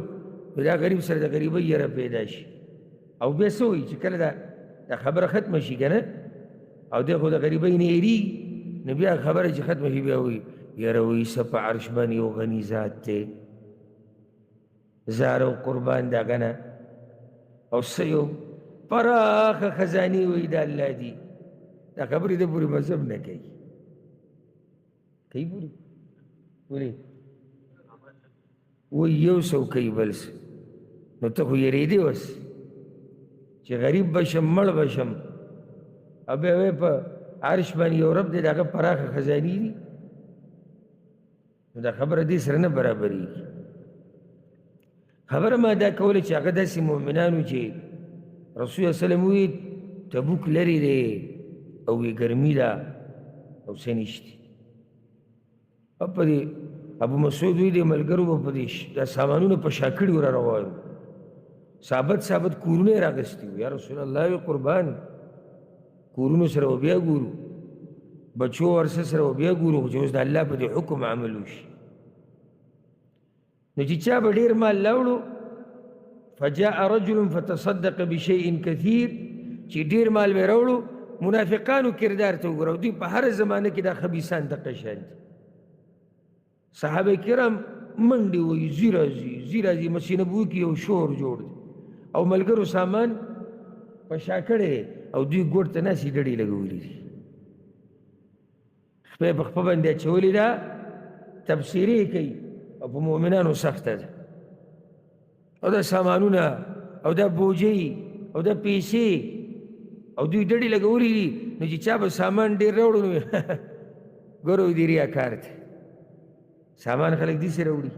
دا غریب سره د غریبۍ یره پیدا شي او بیا سوې چې کله دا خبره ختم شي کنه او د خو د غریبۍ نه یری نبی خبره چې ختم شي بیا وي یره وي سپ عرش باندې یو غنی ذات ته زارو قربان دا غنه او سيو پراخ خزانی وی دا الله دی دا خبرې د پوری مذهب نه کوي پوری ولی و یو سو کوي بلس نو ته خو یریدې وس چې غریب بشم مړ بشم او بیا وی په عرش باندې یو رب دی دغه پراخ خزانی دی نو دا خبره دې سره نه برابرېږي خبره ما دا کوله چې هغه داسې مؤمنانو چې رسول الله صلی الله علیه وسلم وی تبوک لري دی او وی ګرمي ده او څه نشته په دې ابو مسعود وی د ملګرو په دې دا سامانونه په شاکړي ور روان ثابت کورونه راغستي یا رسول الله قربان کورونو سره بیا ګورو بچو ورسره سره بیا ګورو چې اوس د الله په دې حکم عمل وشي نو چې چا به ډېر مال لاوړو فجاء رجل فتصدق بشيء كثير چې ډېر مال به راوړو منافقانو کردار ته وګورو دوی په هر زمانه کې دا خبیثان دقه شان دي صحابه کرام منډې وایي ځي راځي مسجد نبوي کې یو شور جوړ دی او ملګرو سامان په شا کړی او دوی ګوټ ته ناسې ډډې لګولي دي خپې په خپه باندې اچولې ده تبصیرې کوي او په مؤمنانو سخته ده او دا سامانونه او دا بوجۍ او دا پیسې او دوی ډډې لګولې دي نو چې چا به سامان ډېر راوړو نو ګورو دی ریاکار دی سامان خلک دې سره وړي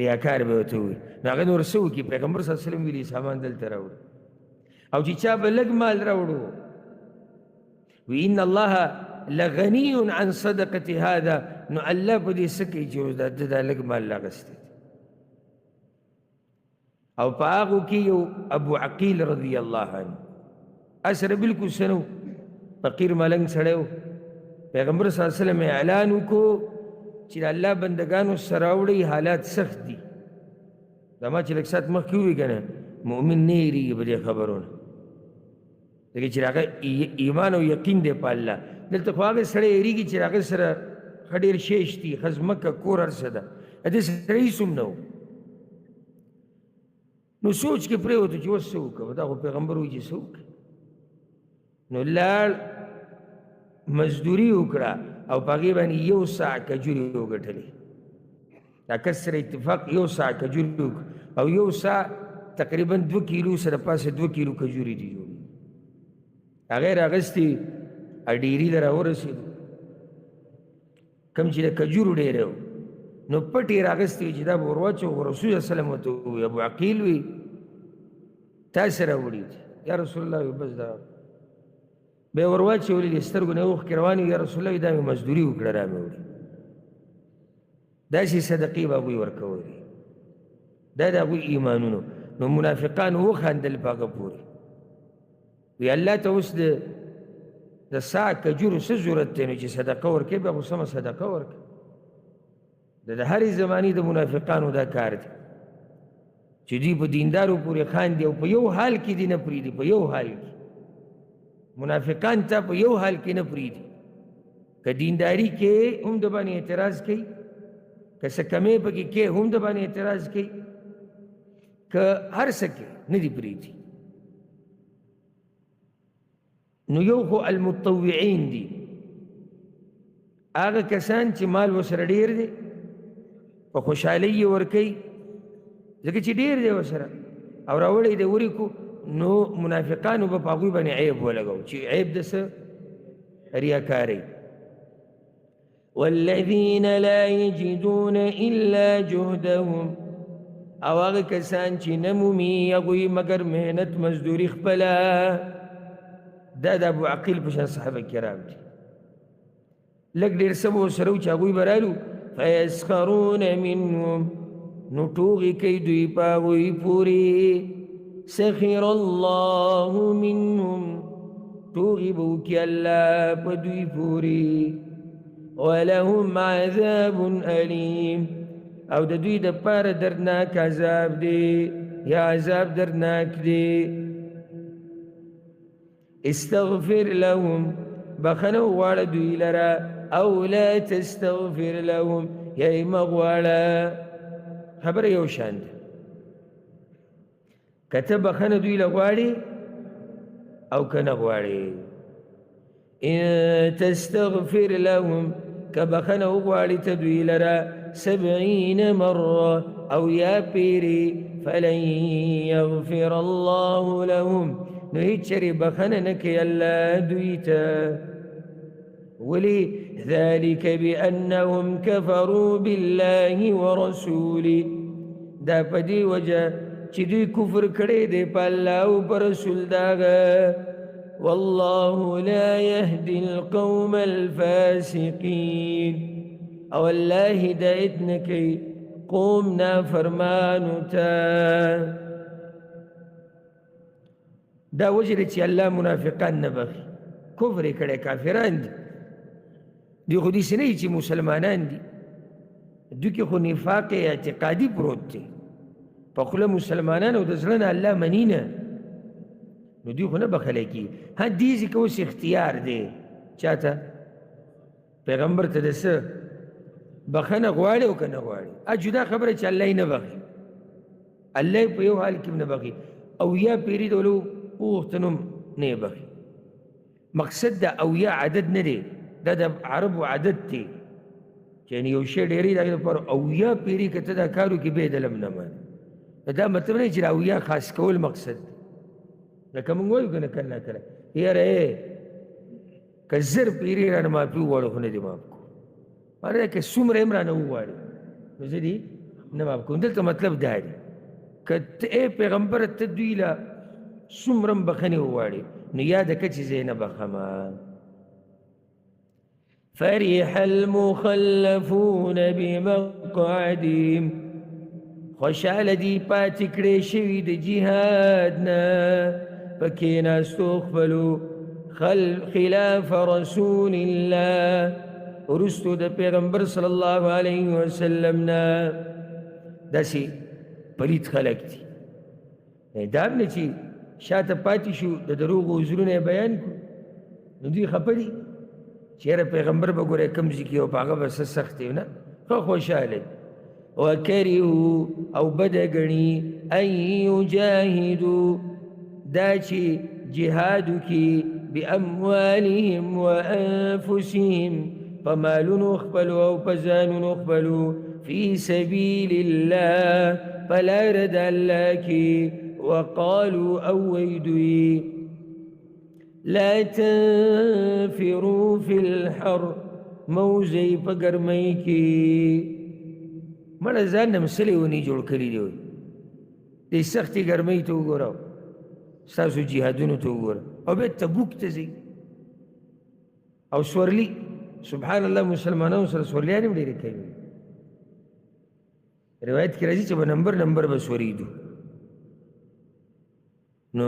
ریاکار به ورته ووایي نو هغه نور څه وکړي پیغمبر صلی الله علیه وسلم ویلي سامان دلته راوړو او چې چا به لږ مال راوړو وی ان الله لغنی عن صدقة هذا نو الله په دې څه کوي چې اوس دا لږ مال راغستی او په هغو کې یو ابو عقیل رضی الله عنه اسره بلکل څه نه و فقیر ملنګ سړی و پیغمبر صلی الله علیه وسلم اعلان وکړو چې د الله بندګانو سره راوړئ حالات سخت دي دا ما چې لږ ساعت مخکې ووایي که نه مؤمن نه هېرېږي په دې خبرونه ځکه چې هغه ایمان او یقین دی په الله دلته خو هغه سړی هېرېږي چې هغه سره ښه ډېر شیش دي ښه ځمکه کور هر څه ده دې سړی هېڅ هم نه و نو سوچ کې پرېوتو چې اوس څه وکړو دا خو پیغمبر وایي چې څه وکړي نو لاړ مزدوري وکړه او په هغې باندې یو ساع کجورې وګټلې دا کس سره اتفاق یو ساع کجورې وکړه او یو ساع تقریبا 2 کیلو سره پاسه 2 کیلو کجورې دي جوړې هغې راغستې ډېري ته راورسېدو کوم چې د کجورو ډېری و نو پټ یې راغستې وي چې دا به ور واچوو خو رسول الله سلم ورته ووایي ابو عقیل وي تاسې راوړي یا رسول الله وي بس دا به یې ور واچولې د سترګو نه اوښکې روانې وي یا رسول الله وي دا مې مزدوري وکړه را مې وړي داسې صدقې به هغوی ورکولې دا د هغوی ایمانونو نو منافقان وخندل په هغه پورې وی الله ته اوس د ساع کجورو څه ضرورت دی نو چې صدقه ورکوې بیا خو سمه صدقه ورکړه د هرې زمانې د منافقانو دا کار دی چې دوی په دیندارو پورې خاندي او په یو حال کې دي نه پرېږدي په یو حال کې منافقان ته په یو حال کې نه پرېږدي که دینداري کې هم د باندې اعتراض کوي که څه کمې پکې کې هم د باندې اعتراض کوي که هر څه کې نه دي پرېږدي نو یو خو المتطوعین دي هغه کسان چې مال ورسره ډېر دی په خوشحالۍ یې ورکوي ځکه چې ډېر دی ورسره او راوړی دی وریکو نو منافقانو به په هغوی باندې عیب ولګو چې عیب د څه ریاکارۍ والذین لا یجدون الا جهدهم او هغه کسان چې نه مومي هغوی مګر محنت مزدوري خپله دا د ابو عقیل په شان صحابه کرام دي لږ ډېر څه به ورسره و چې هغوی به رالو فیسخرون منهم نو ټوغې کوي دوی په هغوی پورې سخر الله منهم ټوغې به وکړي الله په دوی پورې ولهم عذاب الیم او د دوی دپاره دردناک عذاب دی یا عذاب دردناک دی استغفر لهم بخنه وغواړه دوی لره او لا تستغفر لهم یا یې مه غواړه خبره یو شان ده که ته بخنه دوی له غواړې او که نه غواړې ان تستغفر لهم که بخنه وغواړې ته دوی لره 70 مره او یا پیرې فلن یغفر الله لهم نو هیڅ چرې بخنه نه کوي الله دوی ته ولې ذلك بأنهم كفروا بالله ورسوله دا په دې وجه چې دوی کفر کړی دی په الله او په رسول داغه والله لا يهدي القوم الفاسقين او الله هدایت نه کوي قوم نافرمانو ته دا وجه دی چې الله منافقان نه بخي کفر یې کړی کافران دي دوی خو داسې نه چې مسلمانان دي دوی کې خو نفاق اعتقادي پروت دی په خوله مسلمانان او د زړه نه الله مني نه نو دوی خو نه بخلی کېږي ها دې ځکه اوس اختیار دی چا ته پیغمبر ته د څه بخنه غواړي او که نه غواړي جدا خبره چې الله یې نه بخي الله یې په یو حال کې نه بخي او یا پیري د ولو وغوښته نو نه یې بخي مقصد د او یا عدد نه دی دا د عربو عدد دی چې یو شی ډېری د هغې لپاره اویا پیري که ته دا کار وکړي بیا یې د لم نه مانه دا مطلب نه چې د اویا خاص کول مقصد دی لکه موږ وایو که نه کله کله یاره که زر پیرې رانه معافي وغواړو خو نه دې معاف کوو معنی دا که څومره هم رانه وغواړي نو زه دې نه معاف کوم دلته مطلب دا دی که ای پیغمبره ته دوی له څومره هم بخښنې وغواړي نو یاده کړه چې زه یې نه بخښمه فرح المخلفون بمقعدهم خوشحاله دي پاتې کړې شوي د جهاد نه په کېناستو خپلو خلاف رسول الله وروستو د پیغمبر صلی الله علیه وسلم نه داسې پلید خلک دي دا هم نه چې شاته پاتې شو د دروغو عذرونه یې بیان کړو نو دوی خفه دي چې یاره پیغمبر به ګوره کم ځای کې او په هغه به څه سخت دی نه ښه خوشحاله دي وکرهو او بده ګڼي ان یجاهدو دا چې جهاد وکړي باموالهم وانفسهم په مالونو خپلو او په ځانونو خپلو فی سبیل الله په لاره د الله کې وقالوا او ویدوی لا تنفروا في الحر موزی په ګرمۍ کې مړه ځان نه مسلې ونې جوړ کړي دي دې سختې ګرمۍ ته وګوره ستاسو جهادونو ته وګوره او بیا تبوک ته ځئ او سورلي سبحان الله مسلمانانو سره سورلیان هم ډېرې کوي روایت کې راځي چې به نمبر به سورېدو نو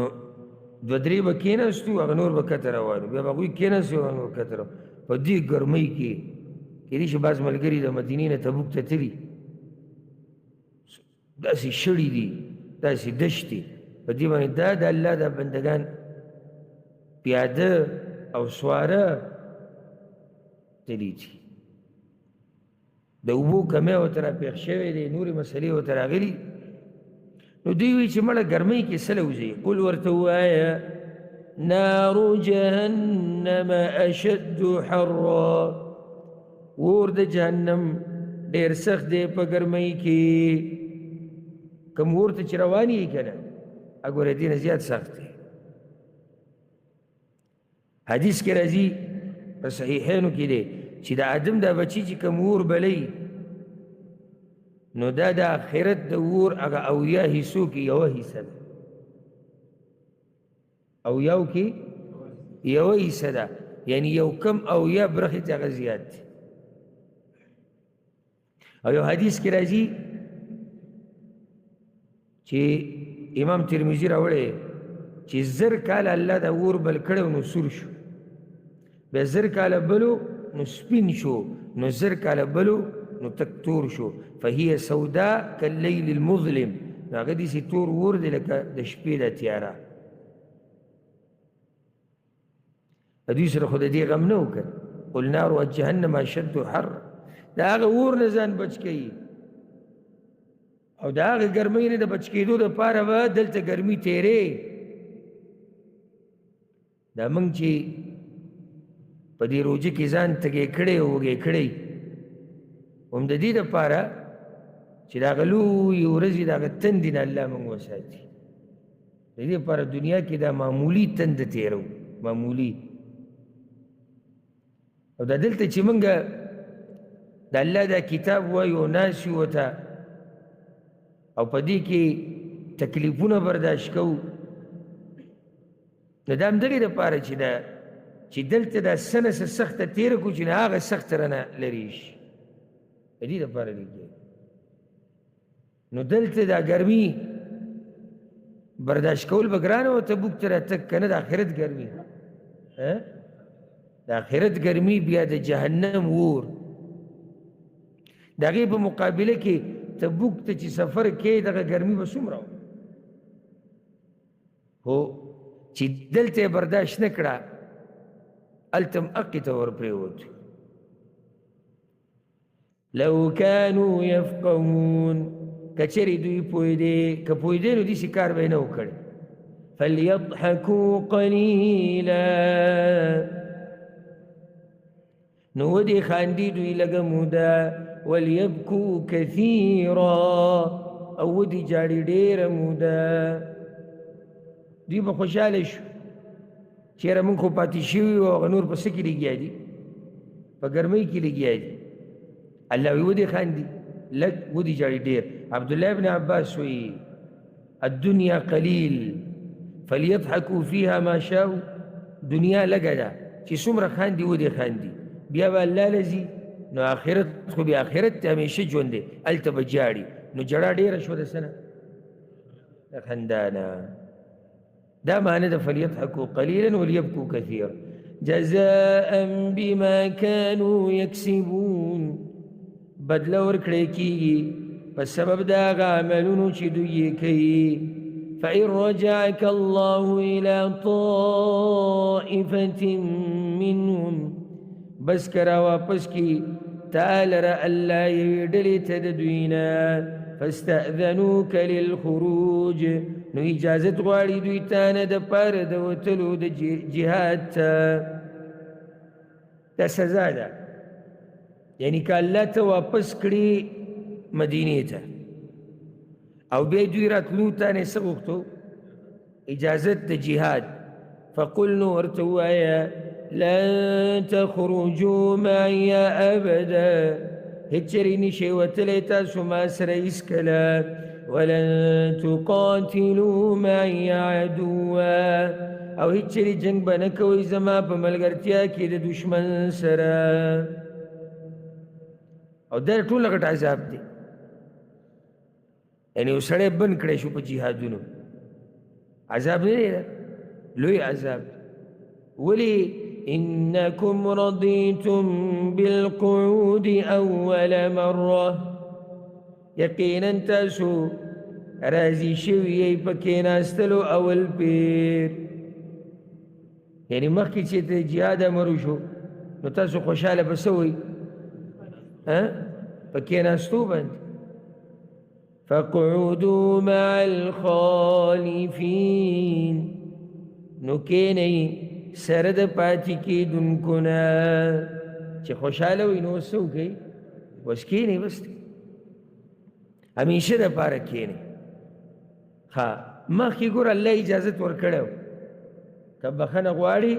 دوه درې به کېناستو هغه نور به کته روانو بیا به هغوی کېناستو هغه نور کته روانو په دې ګرمۍ کې کېدای شي بعض ملګري د مدینې نه تبوک ته تلي داسې شړي دي داسې دشتې په دې باندې دا د الله دا بندګان پیاده او سواره تلي دي د اوبو کمی ورته راپېښ شوی دی نورې مسلې ورته راغلي نو دوی وایي چې مړه ګرمۍ کې څه لوځي قل ورته ووایه نار جهنم اشد حرا اور د جهنم ډېر سخت دی په ګرمۍ کې کوم اور ته چې روان یې که نه اګوره دې نه زیات سخت دی حدیث کې راځي په صحیحینو کې دی چې د آدم دا بچي چې کوم اور بلی نو دا د آخرت د اور هغه اویا حصو کې یوه حصه ده اویاو کې یوه حصه ده یعنی یو کم اویا برخې ته هغه زیات دی او یو حدیث کې راځي چې امام ترمذي راوړی چې زر کاله الله د اور بل کړی نو سور شو بیا زر کاله بلو نو سپین شو نو زر کاله بلو نو تک تور شو فهي سوداء كالليل المظلم نو هغه داسې تور اور دی لکه د شپې د تیاره دوی سره خو د دې غم نه وکړ قل نار جهنم اشد حر د هغه اور نه ځان بچ کوي او د هغې ګرمۍ نه د بچ کېدو دپاره به دلته ګرمي تیرې دا موږ چې په دې روژه کې ځان تږی کړی او وږی کړی هم د دې دپاره چې د هغه لویې ورځې د هغه تندې نه الله موږ وساتي د دې دپاره دنیا کې دا معمولي تنده تېرو معمولي او دا دلته چې موږ د الله دا کتاب وایو ناست یو ورته او په دې کې تکلیفونه برداشت کوو نو دا همدغې دپاره چې دلته دا څه نه څه سخته تېره کړو چې نه هغه سخته رانه لرې شي د دې دپاره لیکي نو دلته دا ګرمي برداشت کول به ګرانه وه تبوک ته راتګ که نه د آخرت ګرمي د آخرت ګرمي بیا د جهنم اور د هغې په مقابله کې تبوک ته چې سفر کې دغه ګرمي به څومره و خو چې دلته یې برداشت نه کړه هلته هم هغې ته ورپرېوت لو كانوا يفقهون کچرې دوی پوهېدې که پوهېدې نو داسې کار به یې نه و کړی فليضحكوا قليلا نو ودې خاندي دوی لږه موده وليبكوا كثيرا او ودې جاړي ډېره موده دوی به خوشحاله شو چیرې موږ خو پاتې شوي وو هغه نور په څه کې لګیا دي په ګرمۍ کې لګیا دي الله وی ودې خاندي لږ ودې جاړي ډېر عبدالله ابن عباس وی الدنیا قلیل فلیضحکوا فیها ما شاءوا دنیا لږه ده چې څومره خاندي ودې خاندي بیا به الله لځي نو آخرت خو بیا آخرت ته همیشه ژوند دی هلته به جاړي نو جړه ډېره شوه د څه نه د خندا نه دا معنی د فلیضحکوا قلیلا ولیبکوا کثیرا جزاء بما كانوا یکسبون بدله ورکړی کېږي په سبب د هغه عملونو چې دوی یې کوي فإن رجعك الله إلى طائفة منهم بس کرا واپس کی تعالی را اللہ یوی ڈلی تد دوینا فاستأذنوك للخروج نو اجازت غواړي دوی تانه د پاره د وتلو د جهاد ته دا سزا ده یعنی که الله ته واپس کړي مدینې ته او بیا دوی راتلو تانه څه غوښتو اجازت د جهاد فقل نو ورته ووایه لن تخرجوا معي أبدا هچری نشئ وتلی تاسو ما سره هیڅکله ولن تقاتلوا معي عدوا او هچری جنگ به نه کوئ زما په ملګرتیا کې د دشمن سره او دا ټول غټ عذاب دی یعنی یو سړی بند کړی شو په جهادونو عذاب نه دی لوی عذاب ولی إنكم رضيتم بالقعود أول مرة يقينا تاسو راضي شوي پکیناستلو اول پیر یعنی مخکې چې ته جهاد امرو شو نو تاسو خوشحاله به څه وئ پکیناستو باندې فاقعدوا مع الخالفين نو کینئ سره د پاتې کېدونکو نه چې خوشحاله وي نو څه وکئ بس کښېنئ بس همیشه دپاره کښېنئ ښه مخکې ګوره الله اجازت ورکړی و که بخښنه غواړي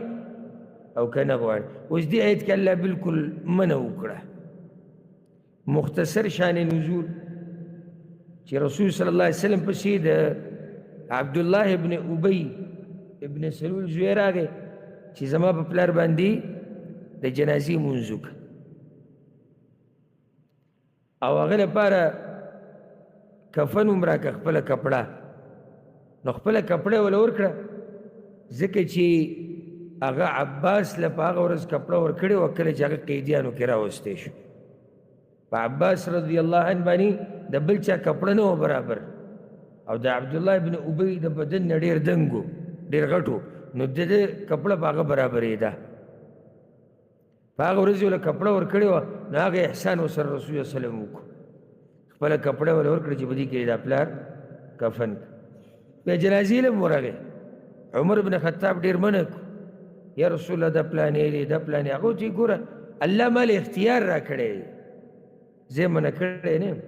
او که نه غواړي اوس دې آیت کې الله بلکل منع وکړه مختصر شان نزول چې رسول صلی الله علیه وسلم پسې د عبدالله ابن ابی ابن سلول زوی راغی چې زما په پلار باندې د جنازې مونځ وکړه او هغه لپاره کفن هم راکړه خپله کپړه نو خپله کپړه یې وله ورکړه ځکه چې هغه عباس له په هغه ورځ کپړه ورکړې وه کله چې هغه قیدیانو کې راوستی شو په عباس رضی الله عنه باندې د بل چا کپړه نه وه برابر او د عبدالله ابن ابی د بدن نه ډېر دنګ و ډېر غټ و نو د ده کپړه په هغه برابرېده په هغه ورځ یې وله کپړه ورکړې وه نو هغه احسان ورسره رسول الله وسلم وکړو خپله کپړه وله ورکړه چې په دې کې دا پلار کفن بیا جنازې له هم ورغی عمر بن خطاب ډېر منع کړو یا رسول الله دا پلانې دی دا پلانې هغه چې ګوره الله ما له اختیار را کړی دی زه یې منع کړی نه یم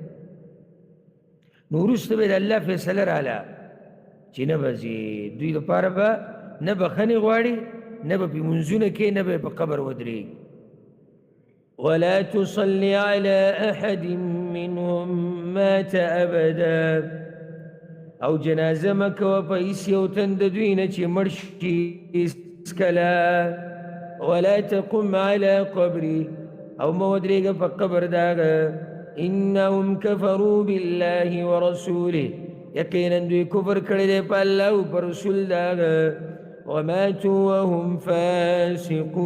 نو وروسته به د الله فیصله راله چې نه به ځي دوی دپاره به نه بخښنې غواړي نه به پې مونځونه کوي نه به یې په قبر ودرېږي ولا تصل على أحد منهم مات أبدا او جنازه مه کوه په هېڅ یو تن د دوی نه چې مړ شي هېڅکله ولا تقم على قبري او مه ودرېږه په قبر د هغه انهم كفروا بالله ورسوله یقینا دوی کفر کړی دی په الله او په رسول د هغه وماتوا وهم فاسقون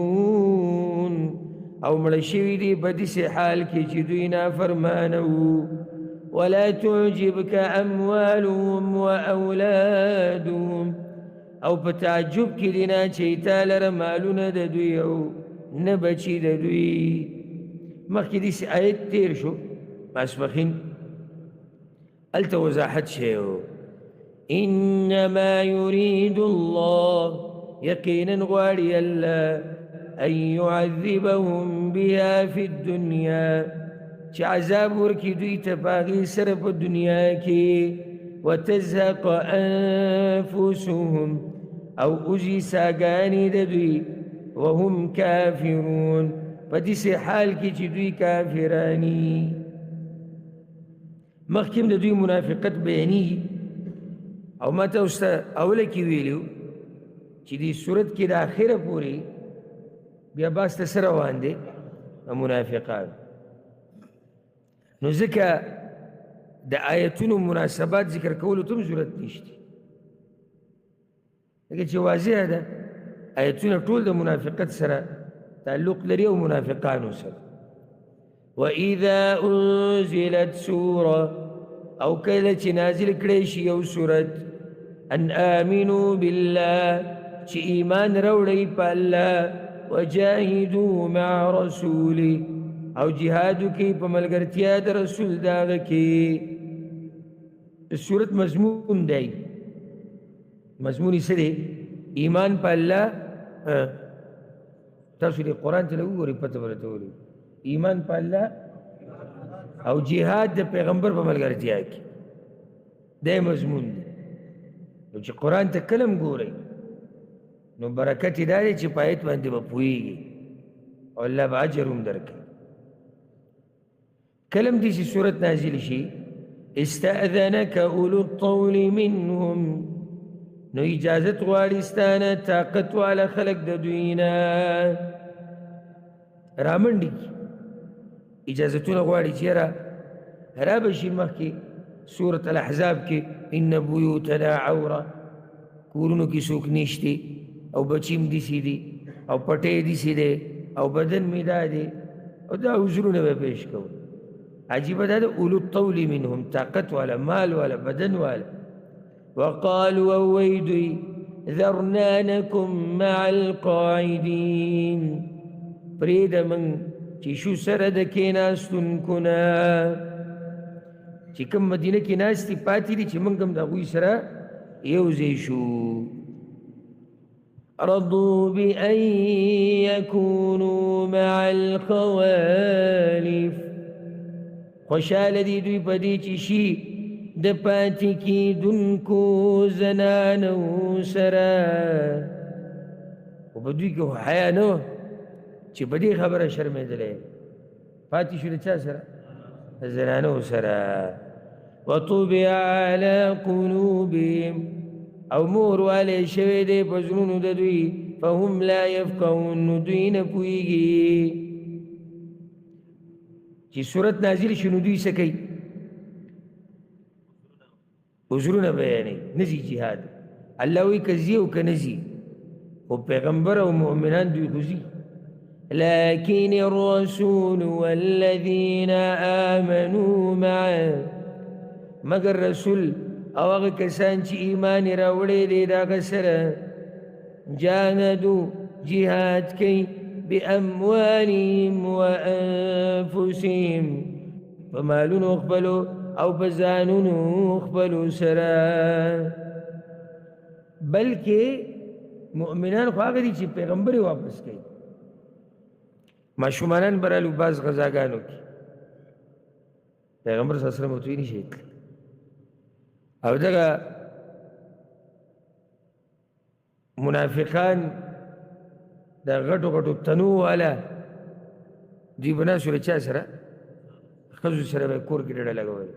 او مړه شوي دي په داسې حال کې چې دوی نافرمانه وو ولا تعجبك أموالهم وأولادهم او په تعجب کې دي نه چې تا لره مالونه د دوی او نه بچي د دوی مخکې داسې آیت تېر شو ماسپښین هلته وضاحت شوی و انما يريد الله یقینا غواړي الله ان يعذبهم بها في الدنيا چې عذاب ورکړي دوی ته په هغې سره په دنیا کې وتزهق انفسهم او اوزی ساگانی د دوی وهم کافرون په داسې حال کې چې دوی کافرانی مخکې د دوی منافقت بیانېږي او ما ته اوس اوله کې ویلو چې دې صورت کې د آخره پورې بیا باس ته څه روان دی منافقان نو ځکه د آیتونو مناسبات ذکر کولو ته هم ضرورت نشته لکه چې واضحه ده آیتونه ټول د منافقت سره تعلق لري او منافقانو سره وَإِذَا أُنزِلَتْ سُورَةٌ او کله چې نازل کړی شي یو سورت ان آمنوا بالله چې ایمان راوړئ په الله وجاهدوا مع رسوله او جهاد کوي په ملګرتیا د رسول داغه کې سورت مضمون دی مضمون یې څه دی ایمان په الله تاسو دې قرآن ته وګورئ پته به درته ولګي ایمان په الله او جهاد د پیغمبر په ملګرتیا کې دی مضمون دی نو چې قرآن ته کلم ګورئ نو برکت یې دا دی چې په آیت باندې به پوهېږي او الله به اجر هم درکوي کلم دې چې صورت نازل شي استأذنك اولو الطول منهم نو اجازت غواړي ستانه طاقت والا خلق د دوی نه رامنډي اجازتونه غواړي چې را به شي مخکې سورة الاحزاب کې ان بیوتنا عوره کورونو کې څوک نشته او بچیم دسې دي او پټې دسې دی او بدن مې دا دی او دا عذرونه به پیش کوو عجیبه دا د اولو الطول منهم طاقت والا مال والا بدن والا وقالوا اویدوی ذرنا نکم مع القاعدین پرید من چې شو سره د کېناستونکو نه چې کوم مدینه کې ناستي پاتې دي چې موږ هم د هغوی سره یو ځای شو رضوا بأن يكونوا مع الخوالف خوشحاله دي دوی په دې چې شي د پاتې کېدونکو زنانو سره خو په دوی کې حیا نه وه چې په دې خبره شرمېدلی پاتې شو د چا سره د زنانو سره وطبع على قلوبهم او مور والی شوی دی په زړونو د دوی فهم لا یفقهون نو دوی نه پوهېږي چې صورت نازل شي نو دوی څه کوي عذرونه بیانوي نه ځي جهاد الله وایي که ځي او که نه ځي خو پیغمبر او مؤمنان دوی خو ځي لكن الرسول والذين آمنوا معه مگر رسول او هغه کسان چې ایمان راوړی دی د هغه سره جاهدوا جهاد کوي بأموالهم وأنفسهم په مالونو خپلو او په ځانونو خپلو سره بلکې مؤمنان خو هغه دي چې پیغمبر یې واپس کوي ماشومانان برالو باز غذاګانو کې پیغمبر صلی الله علیه وسلم ورته ویلي شي او دغه منافقان د غټو غټو تنو والا دوی به ناست له چا سره ښځو سره به کور کې ډډه لګوله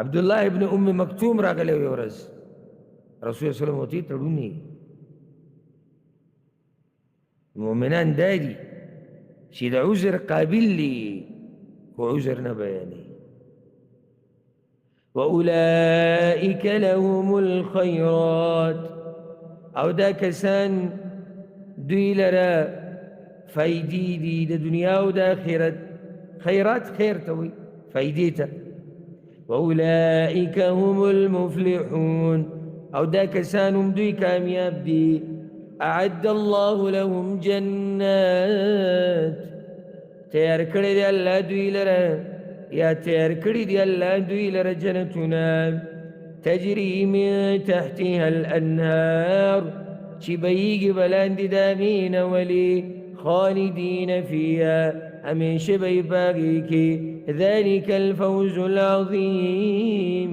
عبدالله ابن ام مکتوم راغلی یوه ورځ رسول الله وسلم ورته تړون یې مؤمنان دا دي چې د عذر قابل دي خو عذر نه بیانوي وأولئك لهم الخيرات او دا کسان دوی لرا فایدی دی د دنیا او د آخرت خیرات خیر ته وي فایدې ته وأولئك هم المفلحون او دا کسان هم دوی کامیاب دي اعد الله لهم جنات تیار کړی دی الله دوی لره یا تیار کړی دی الله دوی لره جنتونه تجري من تحتها الأنهار چې بهیږي به لاندې د هغې نه ولې خالدین فیها همیشه به یې په هغې کې ذلک الفوز العظیم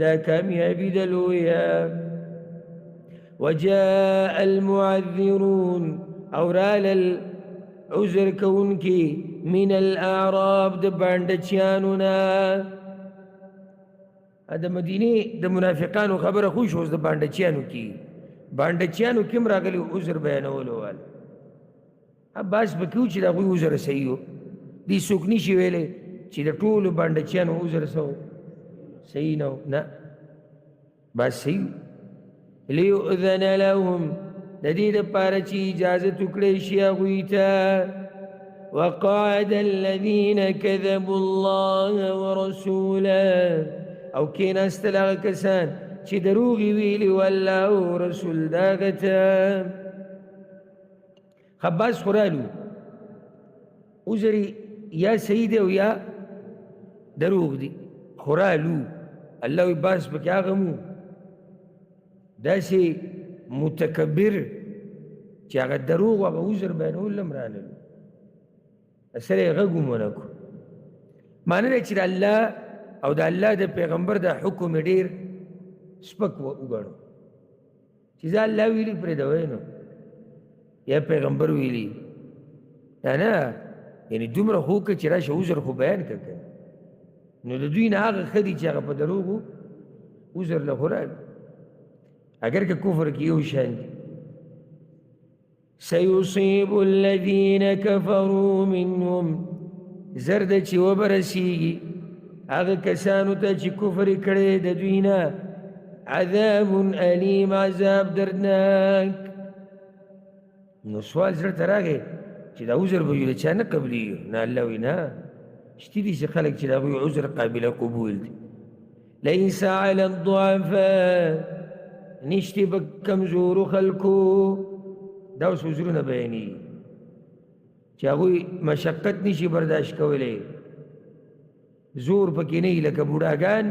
دا کامیابي ده لویه وجاء المعذرون او رال العذر كونكي من الاعراب د باندچیانونا د مدینه د منافقانو خبره خوش اوس د باندچیانو کی باندچیانو کیم راغلی عذر بیانولو وال عباس بکیو چې دا غوی عذر صحیح دی څوک نشي ویلې چې د ټولو باندچیانو عذر سو صحیح نه بس صحیح ليؤذن لهم د دې دپاره چې اجازه وکړی شي هغوی ته وقعد الذين كذبوا الله ورسوله او کېناستل هغه کسان چې دروغ یې ویلي والله او رسول د هغه ته خباس خورالو عذر یا صحیح دی او یا دروغ دی خورالو الله وی باس پکې هغه مو داسې متکبر چې هغه دروغ هغه عذر بیانول هم رانلو سره یې غږ ونه کړو معنی دی چې د الله او د الله د پیغمبر د حکم ډېر سپک وګڼو چې زه الله ویلي پرېږدوی نو یا پیغمبر ویلي نه یعنې دومره خو که چې راشه عذر خو بیان کړه نو د دوی نه هغه ښه دي چې هغه په دروغو عذر له خو راغلي اگر که کفر کی یو شان دی سيصيب الذين كفروا منهم زرد چې وبرسیږي هغه کسانو ته چې کفر کړی د دوی نه عذاب الیم عذاب دردناک نو سوال زړه ته راغی چې دا عذر به یو چا نه قبلیږي نه الله وی نه شتي دي چې خلک چې د هغوی عذر قابل قبول دي ليس على الضعفاء نشتی با کمزورو خلکو دا اوس عذرونه بیانېږي چې هغوی مشقت نشي برداشت کولی زور پکې نه وي لکه بوډاګان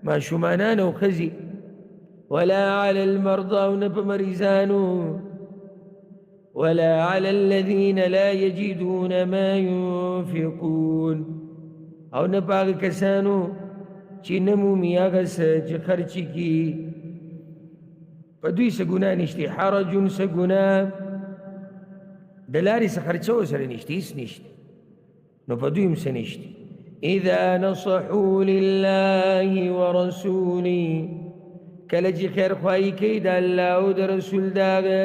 ماشومانان او ښځې ولا على المرضى او نه په مریضانو ولا على الذين لا يجدون ما ينفقون او نه په هغه کسانو چې نه مومي هغه څه چې خرچې کړي په دوی څه ګناه نشته حرج څه ګناه د لارې څه خرچه ورسره نشته هېڅ نشته نو په دوی هم څه نشته اذا نصحوا لله ورسوله کله چې خیرخواهي کوي د الله او د رسول د هغه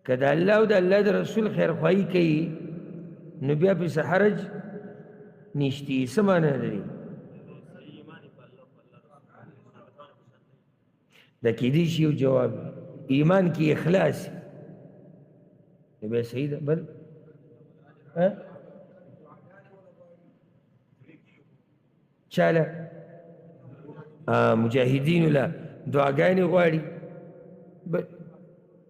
که د الله او د الله د رسول خیرخواهي کوي نو بیا پسې حرج نشته څه معنی لري دا کېدای شي یو جواب ایمان کې اخلاص نو بیا صحیح ده بل چاله مجاهدینو له دعاګانې غواړي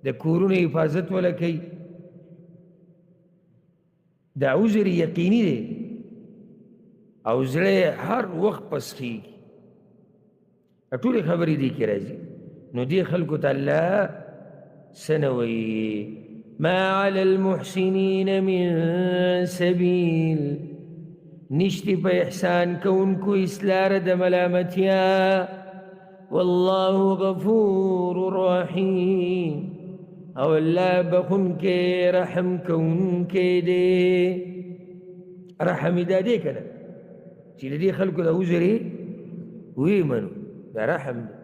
د کورونو حفاظت ولا کوي دا عذر یقیني دی او زړه هر وخت پسخېږي ټولې خبرې دې کې راځي نو دې خلکو ته الله څه نه وایي ما على المحسنين من سبيل نشتی په احسان کوونکو اصلاح د ملامتیا والله غفور رحیم او الله بخونکې رحم کوونکې دی رحم دا دی که نه چې د دې خلکو د عذر یې ویمنو دا رحم دی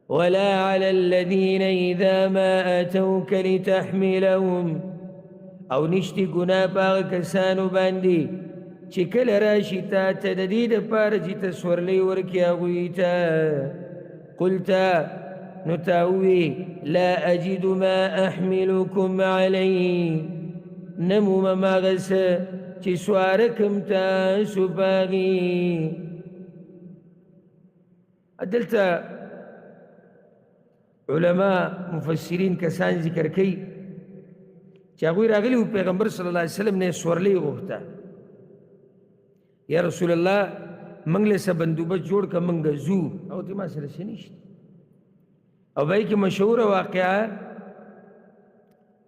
ولا على الذين إذا ما أتوك لتحملهم او نشتی گناه پاغ کسانو باندې چې کله راشي تا ته د دې دپاره چې ته سورلی ورکړې هغوی ته قلته نو تا ووې لا اجد ما احملکم علیه نه مومم هغه څه چې سواره کړم تاسو په هغې دلته علماء مفسرین کسان ذکر کوي چې هغوی راغلي وو پیغمبر صلی الله علیه وسلم نه سورلی غوښته یا رسول الله منګ له څه بندوبست جوړ که منګ ځو او ته ما سره څه نشته او به کې مشهوره واقعه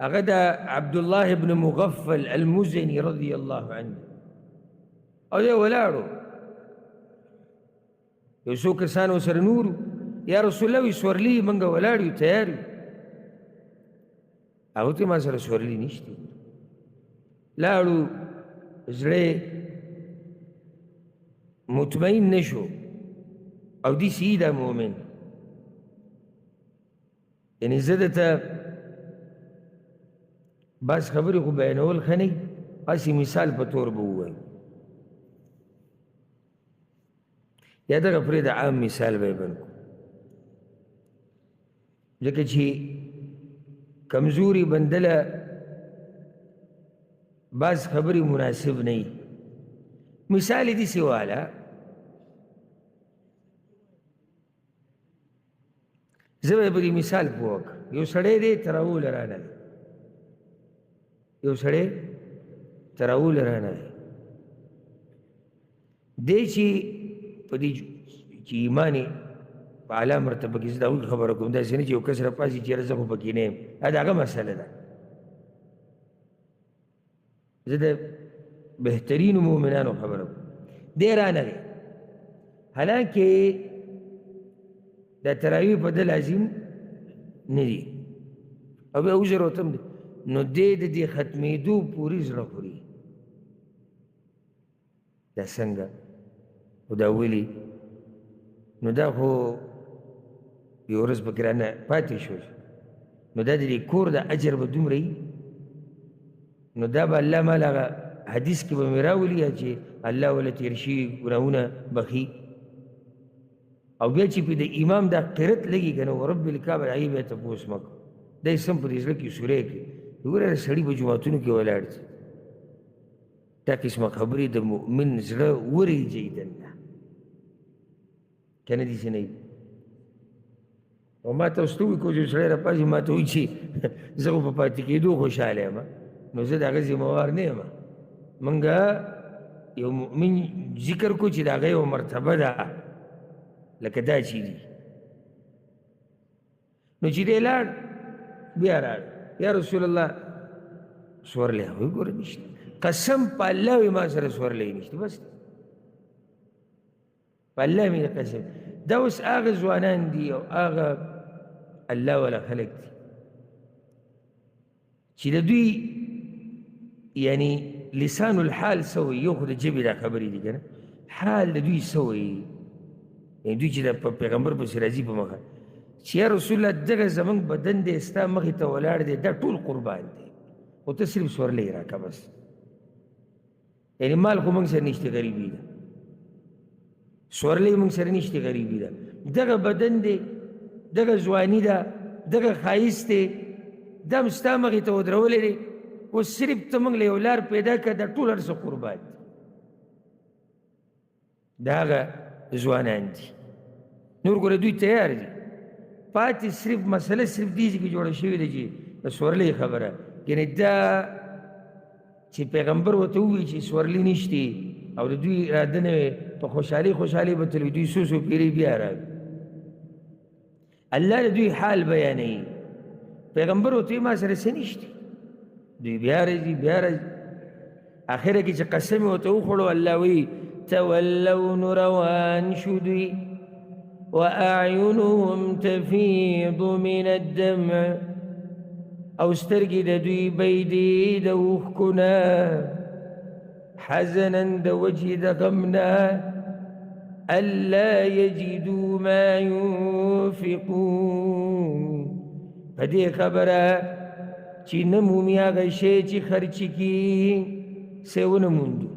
هغه د عبدالله ابن مغفل المزني رضی الله عنه او دی ولاړو یو څو کسان ورسره نورو یا رسول الله وی سورلي موږ ولاړ یو تیار یو هغه ته ما سره سورلي نشته لاړو زړه مطمئن نشو او دی سیده مؤمن یعنی زه درته بس خبرې خو بیانول ښه نه هسې مثال په طور به ووایم یا دغه پرېږده عام مثال به یې بند کړو ځکه چې کمزوري بنده له بعض خبرې مناسب نه وي مثال یې داسې واله زه به یې په دې مثال پوه کړم یو سړی دی تراول رانه دی یو سړی تراول رانه دی دی چې په دې چې ایمان یې په اعلی مرتبه کې زه د هغوی خبره کوم داسې نه چې یو کس راپاڅي چېرې زه خو پکې نه یم دا د هغه مسله ده زه د بهترینو مؤمنانو خبره کوم دی رانه دی حالانکه دا تراویح په ده لازم نه دي او بیا عذر ورته هم دی نو دی د دې ختمېدو پورې زړه خوري دا څنګه خو دا ولي نو دا خو یو ورځ پکې رانه پاتې شو نو دا د دې کور د اجر به دومره وي نو دا به الله مال هغه حدیث کې به مې راولي چې الله وله تېر شوي ګناهونه بخي او بیا چې په د امام دا قرت لګي که نه ورب الکعبه هغې بیا تپوس مه کوه دا یې سم په دې زړه کې سوری کړي وګوره سړي په جوماتونو کې ولاړ ځي دا قسمه خبرې د مؤمن زړه ورېږي دننه که نه داسې نه وي او ما ته اوس ته ووایي که یو سړی راپاڅي ما ته وایي چې زه خو په پاتې کېدو خوشحاله یم نو زه د هغه ذمهوار نه یم موږ یو مؤمن ذکر کو چې د هغه یو مرتبه ده لکه دا چې دي نو چې دی لاړ بیا راغی یا رسول الله سورلی هغوی ګوره نشته قسم په الله وي ما سره سورلی نشته بس په الله مې قسم دا اوس هغه ځوانان دي او هغه الله والا خلک دي چې د دوی یعنی لسان الحال سوی یو خو د ژبې دا خبرې دي که نه حال د دوی سوی یعنی دوی چې د پیغمبر پسې راځي په مخه چې یا رسول الله دغه زموږ بدن دی ستا مخې ته ولاړ دی دا ټول قربان دی خو ته صرف سورلی راکړه بس یعنی مال خو موږ سره نشته غریبي ده سورلی موږ سره نشته غریبي ده دغه بدن دی دغه ځواني ده دغه ښایست دی دا هم ستا مخې ته ودرولی دی اوس صرف ته موږ له یو لار پیدا کړه دا ټول هر څه قربان دي د هغه ځوانان دي نور ګوره دوی تیار دي پاتې صرف مسله صرف دې کې جوړه شوې ده چې د سورلۍ خبره یعنې دا چې پیغمبر ورته ووایي چې سورلي نشته او د دوی اراده نه وي په خوشحالۍ خوشحالۍ به تلوي دوی څو څو پیرې بیا راغلي الله د دوی حال بیانوي پیغمبر ورته ما سره څه نشته دوی بیا راځي بیا راځي اخره کې چې قسم ورته وخوړو الله وایي تولون روان شو دوی وأعينهم تفيض من الدمع او سترګې د دوی بیدې د اوښکونه حزنا د وجې د غمنا ألا يجدوا ما ينفقون په دې خبره چې نه مومي هغه شی چې خرچ کړي څه ونه موندو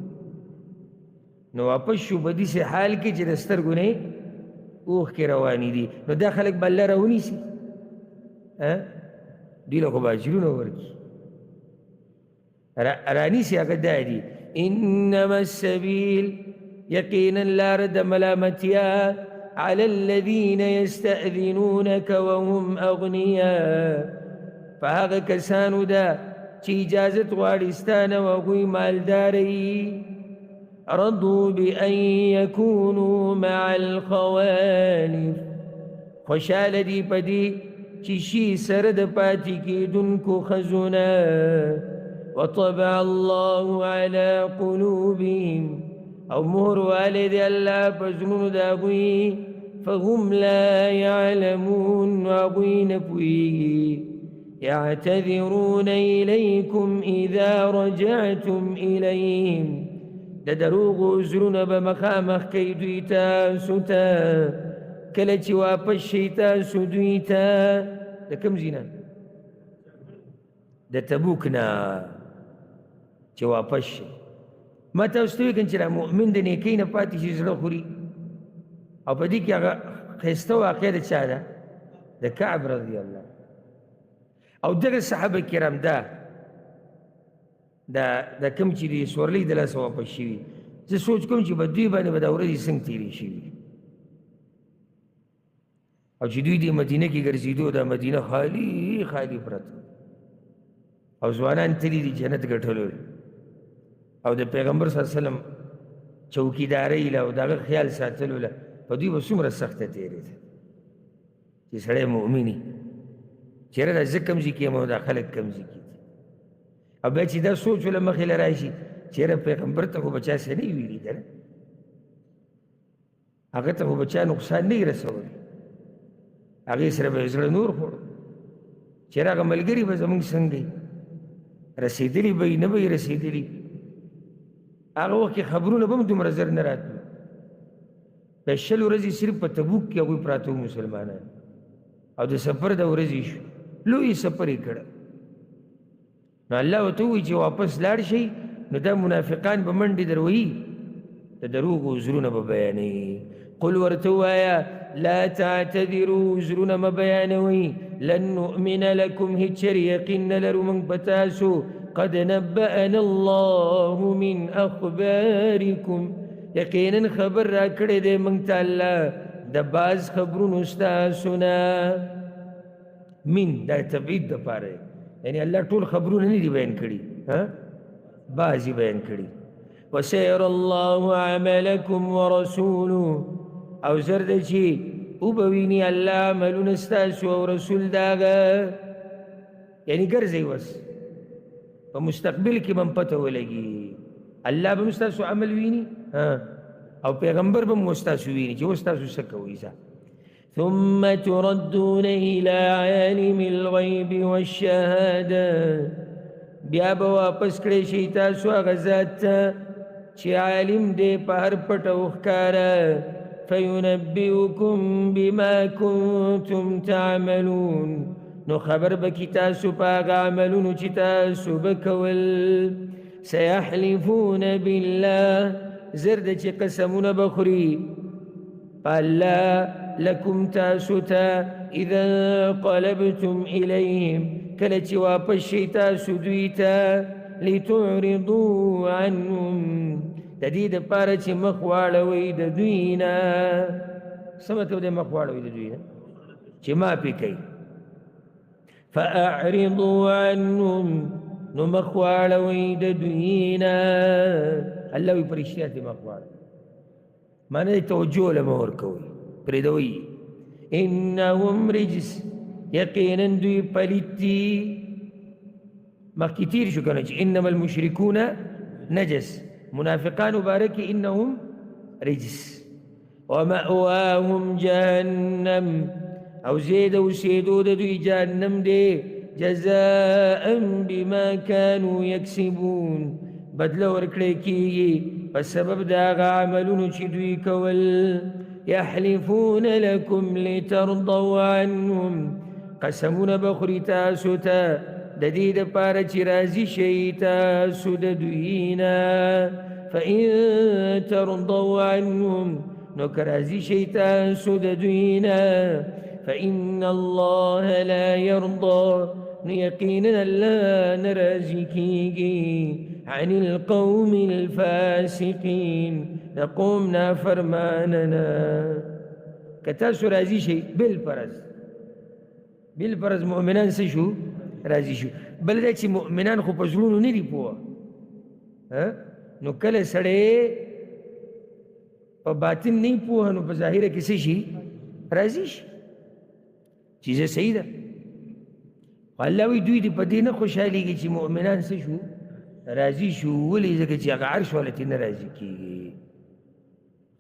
نو واپس شو په داسې حال کې چې د سترګو نه اوښکې روانې دي نو دا خلک به الله راونیسي دوی له خو به اجرونه ورکړي رانیسي هغه دا دي انما السبیل یقینا لار د ملامتیا على الذين يستأذنونك وهم أغنياء فهغه کسانو ده چې اجازت غواړي ستانه او هغوی مالداري رضوا بأن يكونوا مع الخوالف خوشحاله دي په دې چې شي سره د پاتې کېدونکو ښځونه وطبع الله على قلوبهم او مهر والی دی الله په زړونو د هغوی فهم لا يعلمون واغوين پوئیگی يعتذرون إليكم إذا رجعتم إليهم د دروغ عذرونه به مخامخ کوي دوی تاسو ته کله چې واپس شئ تاسو دوی ته د کوم ځای نه د تبوک نه چې واپس شئ ما تاسو ته وایي چې مؤمن د نیکۍ نه پاتې شي زړه خوري او په دې کې هغه ښایسته واقعه د چا ده د کعب رضی الله او دغه صحابه کرام دا کوم چې د سورلۍ د لاسه واپس شوي زه سوچ کوم چې په دوی باندې به دا ورځې څنګه تېرې شوي او چې دوی د مدینه کې ګرځېدو دا مدینه خالي خالي پرته او ځوانان تللي دي جنت ګټلو او د پیغمبر صلی الله علیه وسلم چوکیدارۍ له او د هغه خیال ساتلو له په دوی به څومره سخته تېرېده چې سړی مؤمني چېرې دا زه کوم ځای کې یم او دا خلک کوم ځای کې دي او بیا چې دا سوچ له مخې له راشي چېرې پیغمبر ته خو به چا څه نه وي ویلي که نه هغه ته خو به چا نقصان نه وي رسولی هغې سره به یې زړه نور خوړو چېرې هغه ملګري به زمونږ څنګه وي رسېدلي به یې نه به یې رسېدلي هغه وخت کې خبرونه به هم دومره زر نه راتلو بیا 20 ورځې صرف په تبوک کې هغوی پراته وو مسلمانان او د سفر د ورځې شو لوی سفر یې کړه نو الله ورته ووایي چې واپس لاړ شئ نو دا منافقان به منډې در وهي د دروغو عذرونه به بیانوي قل ورته ووایه لا تعتذروا عذرونه مه بیانوئ لن نؤمن لکم هېڅ چېرې یقین نه لرو موږ په تاسو قد نبأنا الله من أخباركم یقینا خبر را کړی دی موږ ته الله د بعض خبرونو ستاسو نه من دا تبعید دپاره یعنی الله ټول خبرونه نه دي بیان کړي بعضې بیان کړي وسیر الله عملکم ورسوله او زر دی چې وبویني الله عملونه ستاسو او رسول د هغه یعنی ګرځئ وس په مستقبل کې به هم پته ولګي الله به هم ستاسو عمل ویني او پیغمبر به هم ستاسو ویني چې اوس تاسو څه کوئ ثم تردون إلى عالم الغيب والشهادة بیا به واپس کړی شئ تاسو هغه ذات ته چې عالم دی په هر پټ او ښکاره فینبئکم بما کنتم تعملون نو خبر بکی تاسو په هغه عملونو چې تاسو به کول سیحلفون بالله زر د چې قسمونه به خوري په الله لکم تاسو ته اذا انقلبتم الیهم کله چې واپس شئ تاسو دوی ته لتعرضوا عنهم د دې دپاره چې مخ واړوئ د دوی نه څه مطلب دی مخ واړوئ د دوی نه چې معافي کوي فأعرضوا عنهم نو مخ واړوئ د دوی نه الله وی په رښتیا دې مخ واړوئ معنی توجه له مه ورکوئ پرېږدوئ انهم رجس یقینا دوی پلیت دي مخکې تېر شو که نه چې انما المشرکون نجس منافقان مبارک انهم رجس ومأواهم جهنم او زید اوسېدو د دوی جهنم دی جزاء بما كانوا يكسبون بدله ورکړی کېږي په سبب د هغه عملونو چې دوی کول يحلفون لكم لترضوا عنهم قسمونه بخوري تاسو ته د دې دپاره چې راضي شئ تاسو د دوی نه فإن ترضوا عنهم نو که راضي شئ تاسو د دوی نه فإن الله لا يرضى نو یقینا الله نه راضي کېږي عن القوم الفاسقين د قوم نافرمانه که تاسو راضي شئ بالفرض مؤمنان څه شو راضي شو بل دا چې مؤمنان خو په زړونو نه دي پوه نو کله سړی په باطن نه پوه نو په ظاهره کې څه شي راضي شي چیزه صحیح ده الله وی دوی دې په دې نه خوشحالېږي چې مؤمنان څه شو راضي شو ولې ځکه چې هغه عرش والا ترې نه راضي کېږي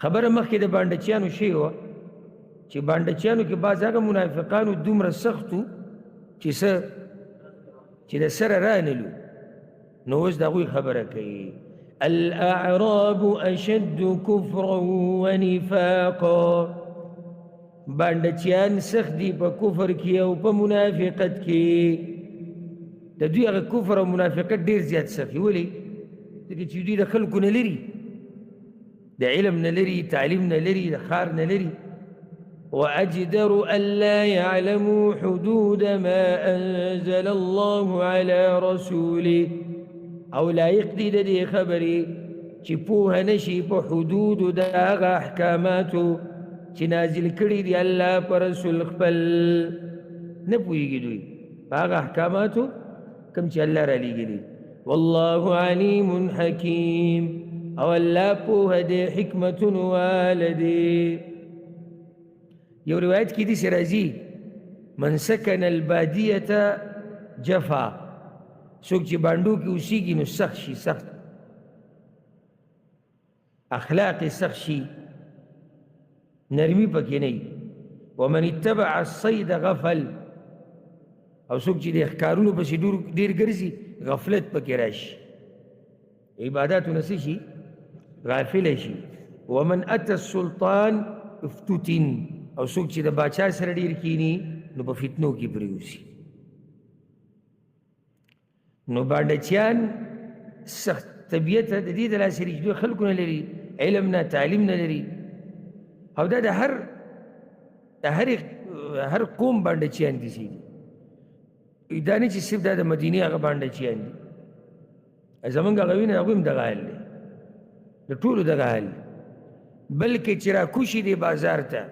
خبره مخکې د بانډچیانو شوې وه چې بانډچیانو کې بعض هغه منافقانو دومره سخت وو چې د سره رانلو، نو اوس د هغوی خبره کوي. الاعراب اشد کفرا ونفاقا، بانډچیان سخت دي په کفر کې او په منافقت کې. د دوی هغه کفر او منافقت ډېر زیات سخت ولې؟ ځکه چې دوی د خلکو نه لري، د علم نه لري، تعلیم نه لري، د ښار نه لري. وأجدر ألا يعلموا حدود ما أنزل الله على رسوله، او لایق دی د دې خبرې چې پوهه نشي په حدودو د هغه احکاماتو چې نازل کړي دي الله پر رسول خپل. نه پوهېږي دوی په هغه احکاماتو کوم چې الله را لېږلي. والله علیم حکیم، او الله پوهه دی حکمتون والدی. یو روایت کې داسې راځي من سکن البادیة جفا، څوک چې بانډو کې اوسېږي نو سخت شي، سخت اخلاق سخت شي، نرمي پکې نه وي. ومن اتبع الصید غفل، او څوک چې د ښکارونو پسې ډېر ګرځي غفلت پکې راشي، عباداتو نه څه شي، غافله شي. ومن اتى السلطان افتتن، او څوک چې د باچا سره ډېر کینی نو په فتنو کې پرېوځي. نو بانډچیان سخت طبیعت د دې د لاسې چې دوی خلکو نه لري، علم نه، تعلیم نه لري. او دا د هر قوم بانډچیان دي سي دي، دا نه چې صرف دا د مدینې هغه بانډچیان دي. زمونږ هغه وینه هغوی هم دغه حال دی، د ټولو دغه حال دی. بلکې چې راکوشي دی بازار ته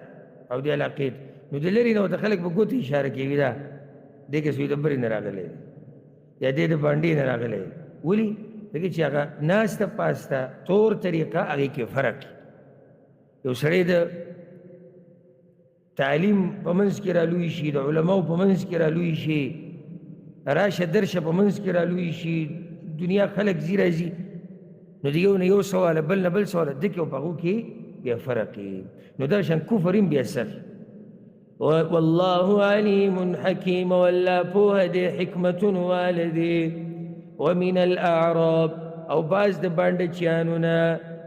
او د علاقې ته، نو د لرې نه ورته خلک په ګوتې اشاره کوي، دا دې کې سوی د برې نه راغلی یا دې د بانډې نه راغلی. ولې؟ ځکه چې هغه ناسته پاسته طور طریقه هغې کې فرق. یو سړی د تعلیم په منځ کې رالوی شي، د علماو په منځ کې رالوی شي، راشه درشه په منځ کې رالوی شي، دنیا خلک ځي راځي، نو د یو نه یو سواله بل نه بل سواله دکې او په هغو کې بیا فرق یې. نو دا شان کفر هم بیا سخت. والله علیم حکیم، والله پوهه دی حکمت والدی. ومن الاعراب، او بعض د بانډچیانو نه،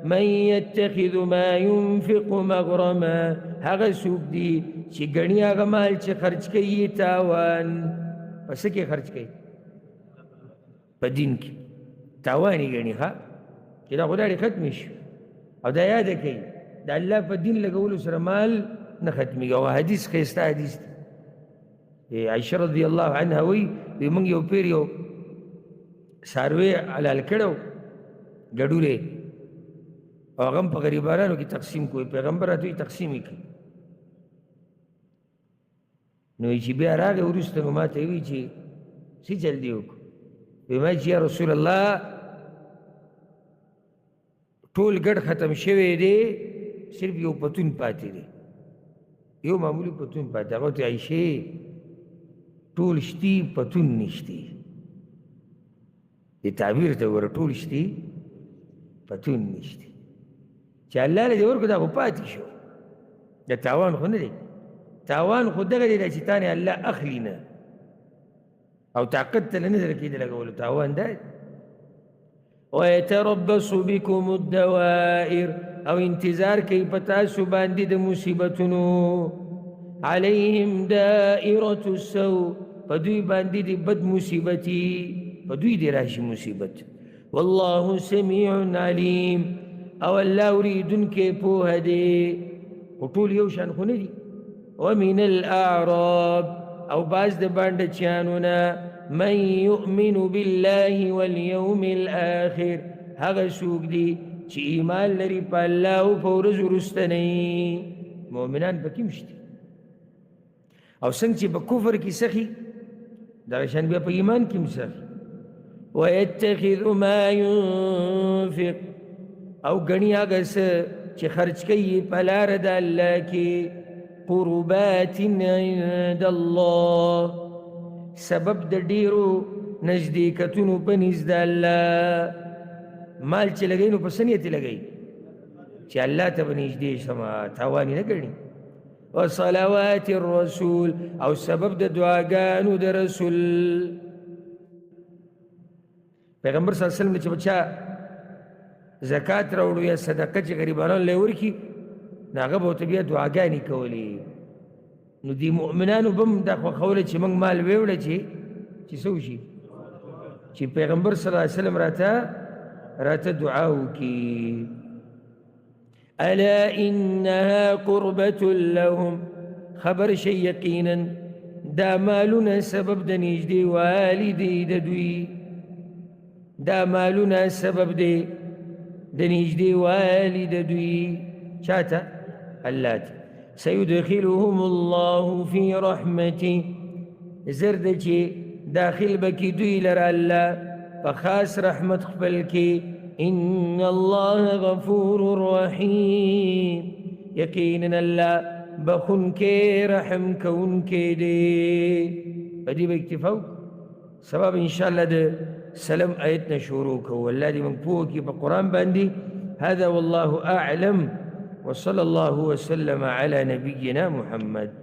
من یتخذ ما ينفق مغرما، هغه څوک دي چې ګڼي هغه مال چې خرج کوي تاوان. په څه کې خرج کوي؟ په دین کې تاوان یې ګڼي، ښه چې دا خو داړې ختمې شي. او دا یاده کوي د الله په دین لګولو سره مال نه ختمېږي. او حدیث ښایسته حدیث دی، عایشه رضی الله عنها وایي موږ یو پیر یو څاروی حلال کړی و ګډولی، او هغه هم په غریبانو کې تقسیم کوي. پیغمبر راته وایي تقسیم یې کړي. نو چې بیا راغی وروسته نو ما ته یې وایي چې څه چل دې وکړو؟ وایي ما چې یا رسول الله ټول ګډ ختم شوی دی، صرف یو پتون پاتې دی، یو معمولی پتون پاتې. هغه ته عایشې ټول شتي پتون نشتی. دې تعبیر ته وګوره، ټول شتي پتون نشتی. چې الله له دې ورکړو دا خو پاتې شو، د تاوان خو نه دی. تاوان خو دغه دی چې تا نه الله اخلي نه، او طاقت ته نه درکېدی لګولو. تاوان دا دی. ويتربص بكم الدوائر، او انتظار کوي په تاسو باندې د مصیبتونو. علیهم دائرة السوء، په دوی باندې د بد مصیبتي، په دوی دې راشي مصیبت. والله سمیع علیم، او الله اوریدونکی پوهه دی. خو ټول یو شان خو نه دي. ومن الاعراب، او بعض د بانډچیانو نه، من یؤمن بالله والیوم الآخر، هغه څوک دي چې ایمان لري په الله او په ورځ وروستنۍ. مؤمنان پکې هم شته. او څنګه چې په کفر کې سخي، دغه شان بیا په ایمان کې هم سخي. ویتخذ ما ينفق، او ګڼي هغه څه چې خرج کوي په لاره د الله کې، قربات عند الله، سبب د ډیرو نزدېکتونو په نزد الله. مال چې لګوي نو په څه نیت یې لګوي؟ چې الله ته به نږدې شمه، تاوان یې نه ګڼي. وصلوات الرسول او سبب د دعاګانو د رسول. پیغمبر صلی الله علیه وسلم چې بچا زکات راوړو یا صدقه چې غریبانو له ورکی ناغه به ته بیا دعاګانې کولې. نو دی مؤمنانو بم دا خو خوله چې موږ مال ویوړه چې څه وشي چې پیغمبر صلی الله علیه وسلم راته دعا وکړي. الا انها قربة لهم، خبر شي یقینا دا مالونه سبب د نږدې والدي د دوی، دا مالونه سبب دی د نږدې والي د دوی. چاته؟ الله ته. سيدخلهم الله في رحمته، زرد چې داخل بکی دوی لره الله په خاص رحمت خپل کې. ان الله غفور رحیم، یقینا الله بخون کې رحم کون کې دی. په دې به اکتفا سبب ان شاء الله د سلام آیتنا شروع کوو. الله دې موږ پوه کړي په قرآن باندې. هذا والله اعلم وصلى الله وسلم على نبينا محمد.